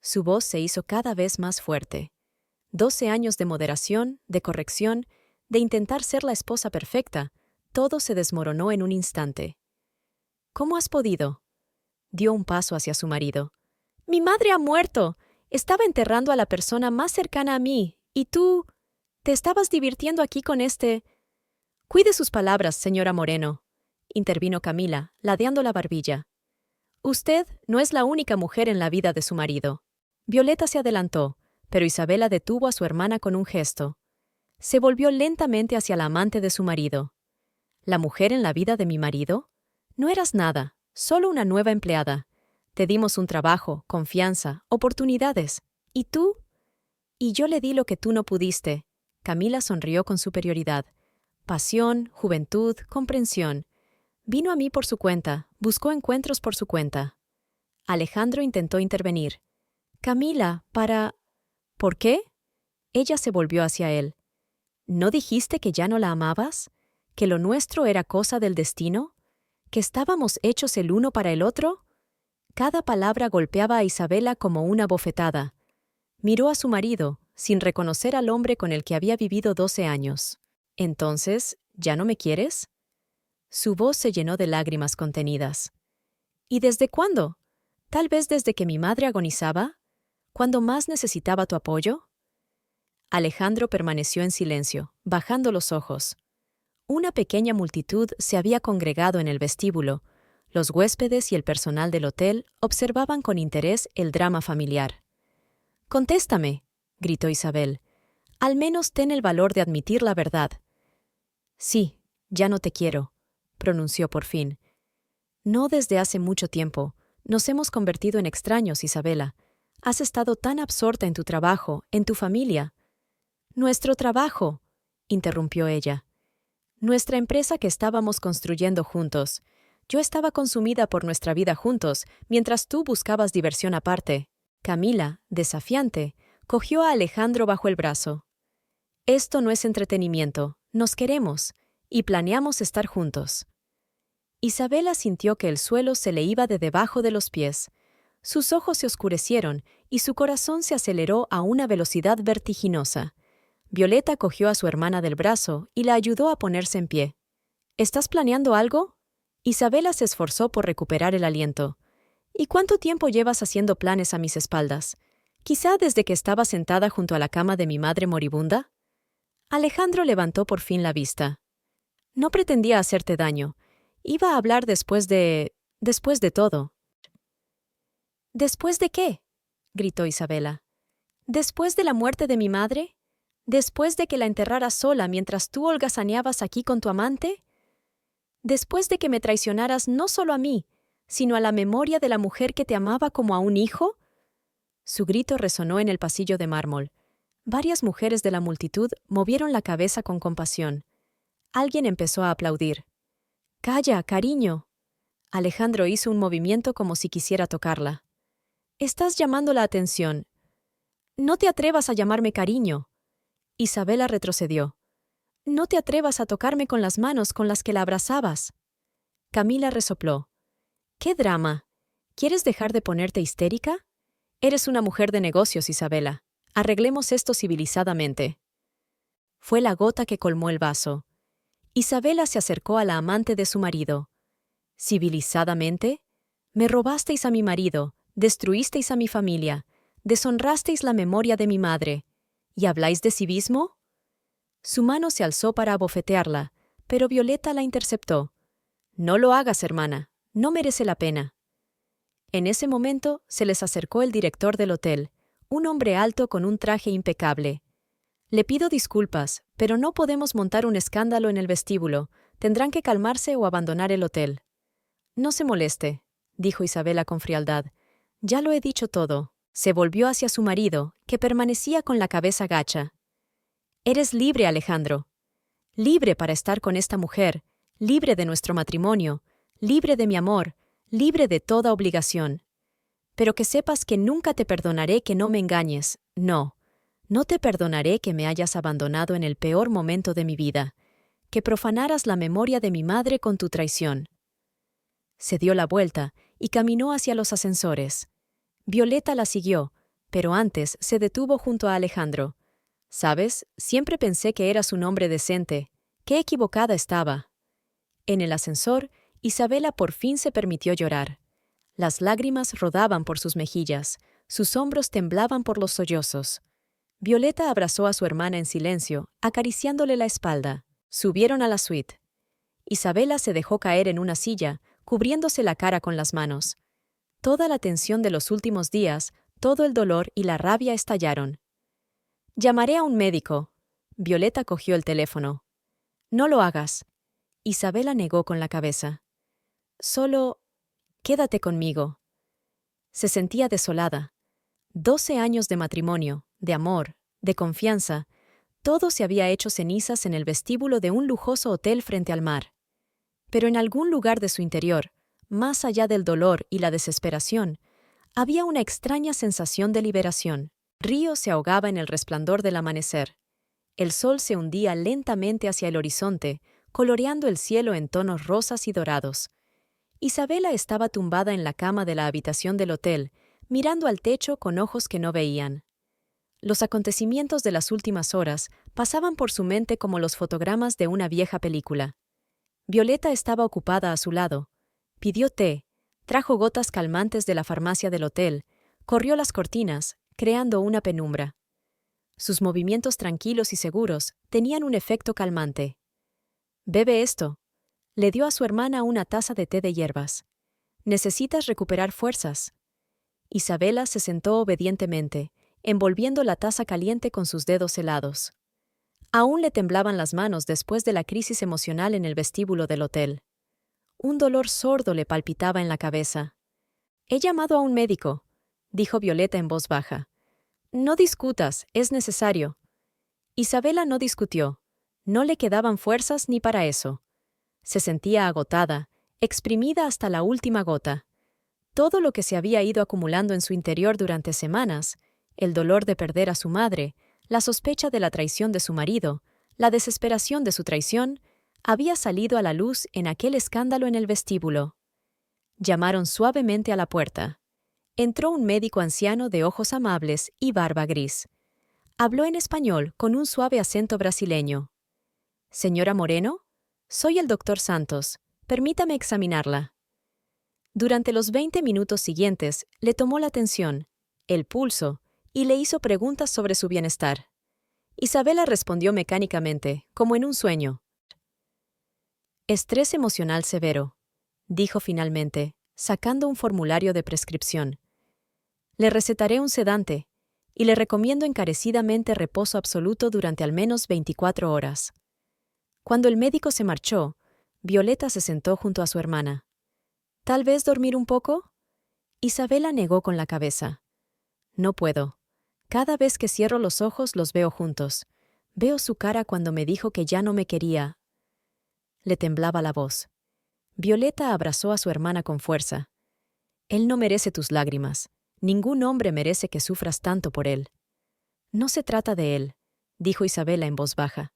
Su voz se hizo cada vez más fuerte. 12 años de moderación, de corrección, de intentar ser la esposa perfecta, todo se desmoronó en un instante. ¿Cómo has podido? Dio un paso hacia su marido. Mi madre ha muerto. Estaba enterrando a la persona más cercana a mí, y tú... ¿Te estabas divirtiendo aquí con este...? Cuide sus palabras, señora Moreno, intervino Camila, ladeando la barbilla. Usted no es la única mujer en la vida de su marido. Violeta se adelantó, pero Isabela detuvo a su hermana con un gesto. Se volvió lentamente hacia la amante de su marido. ¿La mujer en la vida de mi marido? No eras nada, solo una nueva empleada. Te dimos un trabajo, confianza, oportunidades. ¿Y tú? Y yo le di lo que tú no pudiste. Camila sonrió con superioridad. Pasión, juventud, comprensión. Vino a mí por su cuenta, buscó encuentros por su cuenta. Alejandro intentó intervenir. Camila, ¿Por qué? Ella se volvió hacia él. ¿No dijiste que ya no la amabas? ¿Que lo nuestro era cosa del destino? ¿Que estábamos hechos el uno para el otro? Cada palabra golpeaba a Isabela como una bofetada. Miró a su marido, sin reconocer al hombre con el que había vivido 12 años. Entonces, ¿ya no me quieres? Su voz se llenó de lágrimas contenidas. ¿Y desde cuándo? ¿Tal vez desde que mi madre agonizaba? ¿Cuándo más necesitaba tu apoyo? Alejandro permaneció en silencio, bajando los ojos. Una pequeña multitud se había congregado en el vestíbulo. Los huéspedes y el personal del hotel observaban con interés el drama familiar. «Contéstame», gritó Isabel. «Al menos ten el valor de admitir la verdad». «Sí, ya no te quiero», pronunció por fin. «No desde hace mucho tiempo. Nos hemos convertido en extraños, Isabela. Has estado tan absorta en tu trabajo, en tu familia». «Nuestro trabajo», interrumpió ella. «Nuestra empresa que estábamos construyendo juntos. Yo estaba consumida por nuestra vida juntos, mientras tú buscabas diversión aparte». Camila, desafiante, cogió a Alejandro bajo el brazo. «Esto no es entretenimiento, nos queremos, y planeamos estar juntos». Isabela sintió que el suelo se le iba de debajo de los pies. Sus ojos se oscurecieron y su corazón se aceleró a una velocidad vertiginosa. Violeta cogió a su hermana del brazo y la ayudó a ponerse en pie. ¿Estás planeando algo? Isabela se esforzó por recuperar el aliento. ¿Y cuánto tiempo llevas haciendo planes a mis espaldas? ¿Quizá desde que estaba sentada junto a la cama de mi madre moribunda? Alejandro levantó por fin la vista. No pretendía hacerte daño. Iba a hablar después de todo. ¿Después de qué? Gritó Isabela. ¿Después de la muerte de mi madre? ¿Después de que la enterrara sola mientras tú holgazaneabas aquí con tu amante? ¿Después de que me traicionaras no solo a mí, sino a la memoria de la mujer que te amaba como a un hijo? Su grito resonó en el pasillo de mármol. Varias mujeres de la multitud movieron la cabeza con compasión. Alguien empezó a aplaudir. «Calla, cariño». Alejandro hizo un movimiento como si quisiera tocarla. «Estás llamando la atención. No te atrevas a llamarme cariño». Isabela retrocedió. «No te atrevas a tocarme con las manos con las que la abrazabas». Camila resopló. «¿Qué drama? ¿Quieres dejar de ponerte histérica? Eres una mujer de negocios, Isabela. Arreglemos esto civilizadamente». Fue la gota que colmó el vaso. Isabela se acercó a la amante de su marido. «¿Civilizadamente? Me robasteis a mi marido, destruisteis a mi familia, deshonrasteis la memoria de mi madre. ¿Y habláis de civismo?» Su mano se alzó para abofetearla, pero Violeta la interceptó. «No lo hagas, hermana. No merece la pena». En ese momento se les acercó el director del hotel, un hombre alto con un traje impecable. «Le pido disculpas, pero no podemos montar un escándalo en el vestíbulo. Tendrán que calmarse o abandonar el hotel». «No se moleste», dijo Isabela con frialdad. «Ya lo he dicho todo». Se volvió hacia su marido, que permanecía con la cabeza gacha. «Eres libre, Alejandro. Libre para estar con esta mujer, libre de nuestro matrimonio, libre de mi amor, libre de toda obligación. Pero que sepas que nunca te perdonaré que no me engañes. No, no te perdonaré que me hayas abandonado en el peor momento de mi vida, que profanaras la memoria de mi madre con tu traición». Se dio la vuelta y caminó hacia los ascensores. Violeta la siguió, pero antes se detuvo junto a Alejandro. «¿Sabes? Siempre pensé que eras un hombre decente. Qué equivocada estaba». En el ascensor, Isabela por fin se permitió llorar. Las lágrimas rodaban por sus mejillas, sus hombros temblaban por los sollozos. Violeta abrazó a su hermana en silencio, acariciándole la espalda. Subieron a la suite. Isabela se dejó caer en una silla, cubriéndose la cara con las manos. Toda la tensión de los últimos días, todo el dolor y la rabia estallaron. «Llamaré a un médico». Violeta cogió el teléfono. «No lo hagas». Isabela negó con la cabeza. «Solo, quédate conmigo». Se sentía desolada. 12 años de matrimonio, de amor, de confianza, todo se había hecho cenizas en el vestíbulo de un lujoso hotel frente al mar. Pero en algún lugar de su interior, más allá del dolor y la desesperación, había una extraña sensación de liberación. Río se ahogaba en el resplandor del amanecer. El sol se hundía lentamente hacia el horizonte, coloreando el cielo en tonos rosas y dorados. Isabela estaba tumbada en la cama de la habitación del hotel, mirando al techo con ojos que no veían. Los acontecimientos de las últimas horas pasaban por su mente como los fotogramas de una vieja película. Violeta estaba ocupada a su lado. Pidió té, trajo gotas calmantes de la farmacia del hotel, corrió las cortinas, creando una penumbra. Sus movimientos tranquilos y seguros tenían un efecto calmante. «Bebe esto». Le dio a su hermana una taza de té de hierbas. «Necesitas recuperar fuerzas». Isabela se sentó obedientemente, envolviendo la taza caliente con sus dedos helados. Aún le temblaban las manos después de la crisis emocional en el vestíbulo del hotel. Un dolor sordo le palpitaba en la cabeza. «He llamado a un médico», dijo Violeta en voz baja. «No discutas, es necesario». Isabela no discutió. No le quedaban fuerzas ni para eso. Se sentía agotada, exprimida hasta la última gota. Todo lo que se había ido acumulando en su interior durante semanas, el dolor de perder a su madre, la sospecha de la traición de su marido, la desesperación de su traición, había salido a la luz en aquel escándalo en el vestíbulo. Llamaron suavemente a la puerta. Entró un médico anciano de ojos amables y barba gris. Habló en español con un suave acento brasileño. «Señora Moreno, soy el doctor Santos. Permítame examinarla». Durante los 20 minutos siguientes le tomó la tensión, el pulso, y le hizo preguntas sobre su bienestar. Isabela respondió mecánicamente, como en un sueño. «Estrés emocional severo», dijo finalmente, sacando un formulario de prescripción. «Le recetaré un sedante, y le recomiendo encarecidamente reposo absoluto durante al menos 24 horas». Cuando el médico se marchó, Violeta se sentó junto a su hermana. «¿Tal vez dormir un poco?» Isabela negó con la cabeza. «No puedo. Cada vez que cierro los ojos los veo juntos. Veo su cara cuando me dijo que ya no me quería». Le temblaba la voz. Violeta abrazó a su hermana con fuerza. «Él no merece tus lágrimas. Ningún hombre merece que sufras tanto por él». «No se trata de él», dijo Isabela en voz baja.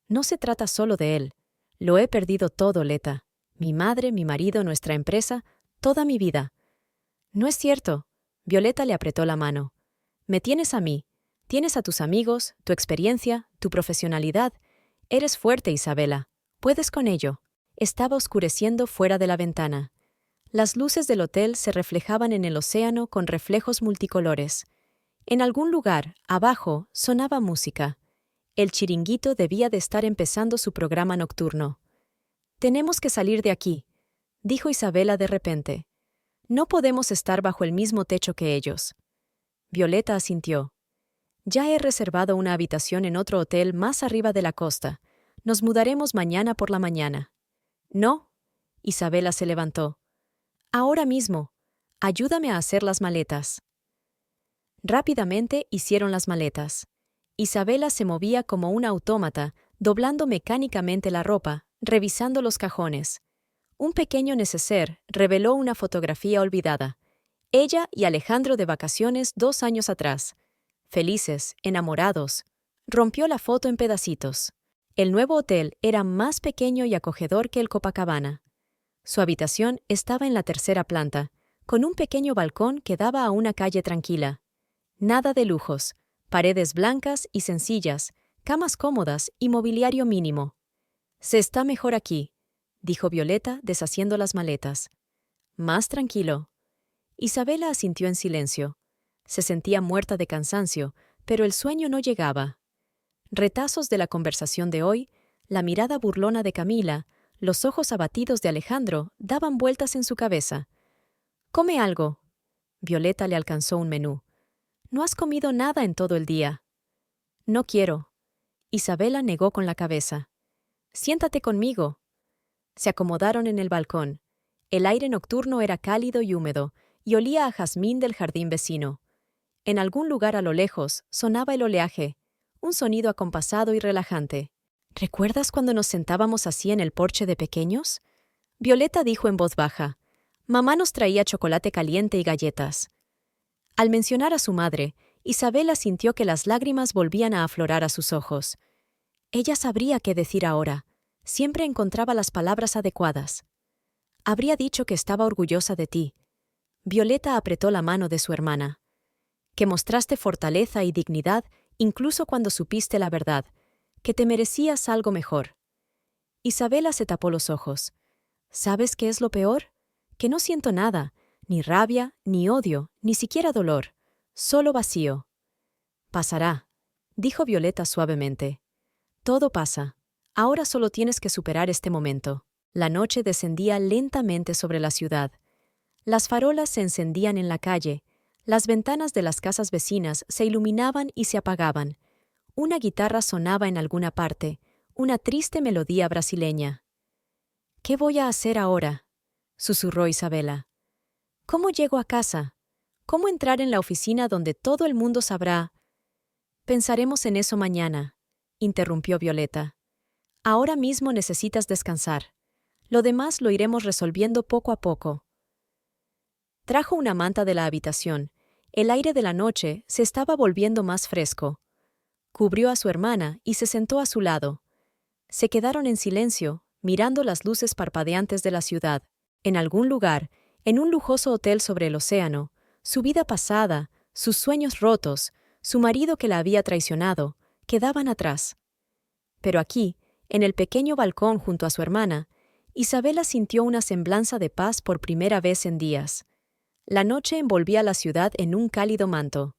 «No se trata solo de él. Lo he perdido todo, Leta. Mi madre, mi marido, nuestra empresa, toda mi vida». «No es cierto». Violeta le apretó la mano. «Me tienes a mí. Tienes a tus amigos, tu experiencia, tu profesionalidad. Eres fuerte, Isabela. Puedes con ello». Estaba oscureciendo fuera de la ventana. Las luces del hotel se reflejaban en el océano con reflejos multicolores. En algún lugar, abajo, sonaba música. El chiringuito debía de estar empezando su programa nocturno. «Tenemos que salir de aquí», dijo Isabela de repente. «No podemos estar bajo el mismo techo que ellos». Violeta asintió. «Ya he reservado una habitación en otro hotel más arriba de la costa. Nos mudaremos mañana por la mañana». «No». Isabela se levantó. «Ahora mismo. Ayúdame a hacer las maletas». Rápidamente hicieron las maletas. Isabela se movía como un autómata, doblando mecánicamente la ropa, revisando los cajones. Un pequeño neceser reveló una fotografía olvidada. Ella y Alejandro de vacaciones 2 años atrás. Felices, enamorados. Rompió la foto en pedacitos. El nuevo hotel era más pequeño y acogedor que el Copacabana. Su habitación estaba en la 3ª planta, con un pequeño balcón que daba a una calle tranquila. Nada de lujos, paredes blancas y sencillas, camas cómodas y mobiliario mínimo. «Se está mejor aquí», dijo Violeta, deshaciendo las maletas. «Más tranquilo». Isabela asintió en silencio. Se sentía muerta de cansancio, pero el sueño no llegaba. Retazos de la conversación de hoy, la mirada burlona de Camila, los ojos abatidos de Alejandro daban vueltas en su cabeza. «Come algo». Violeta le alcanzó un menú. «No has comido nada en todo el día». «No quiero». Isabela negó con la cabeza. «Siéntate conmigo». Se acomodaron en el balcón. El aire nocturno era cálido y húmedo, y olía a jazmín del jardín vecino. En algún lugar a lo lejos sonaba el oleaje, un sonido acompasado y relajante. «¿Recuerdas cuando nos sentábamos así en el porche de pequeños?», Violeta dijo en voz baja. «Mamá nos traía chocolate caliente y galletas». Al mencionar a su madre, Isabela sintió que las lágrimas volvían a aflorar a sus ojos. Ella sabría qué decir ahora. Siempre encontraba las palabras adecuadas. «Habría dicho que estaba orgullosa de ti». Violeta apretó la mano de su hermana. «Que mostraste fortaleza y dignidad incluso cuando supiste la verdad, que te merecías algo mejor». Isabela se tapó los ojos. «¿Sabes qué es lo peor? Que no siento nada, ni rabia, ni odio, ni siquiera dolor, solo vacío». «Pasará», dijo Violeta suavemente. «Todo pasa. Ahora solo tienes que superar este momento». La noche descendía lentamente sobre la ciudad. Las farolas se encendían en la calle, las ventanas de las casas vecinas se iluminaban y se apagaban. Una guitarra sonaba en alguna parte, una triste melodía brasileña. «¿Qué voy a hacer ahora?», susurró Isabela. «¿Cómo llego a casa? ¿Cómo entrar en la oficina donde todo el mundo sabrá?» «Pensaremos en eso mañana», interrumpió Violeta. «Ahora mismo necesitas descansar. Lo demás lo iremos resolviendo poco a poco». Trajo una manta de la habitación. El aire de la noche se estaba volviendo más fresco. Cubrió a su hermana y se sentó a su lado. Se quedaron en silencio, mirando las luces parpadeantes de la ciudad. En algún lugar, en un lujoso hotel sobre el océano, su vida pasada, sus sueños rotos, su marido que la había traicionado, quedaban atrás. Pero aquí, en el pequeño balcón junto a su hermana, Isabela sintió una semblanza de paz por primera vez en días. La noche envolvía la ciudad en un cálido manto.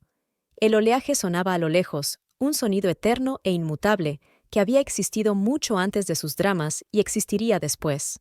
El oleaje sonaba a lo lejos, un sonido eterno e inmutable que había existido mucho antes de sus dramas y existiría después.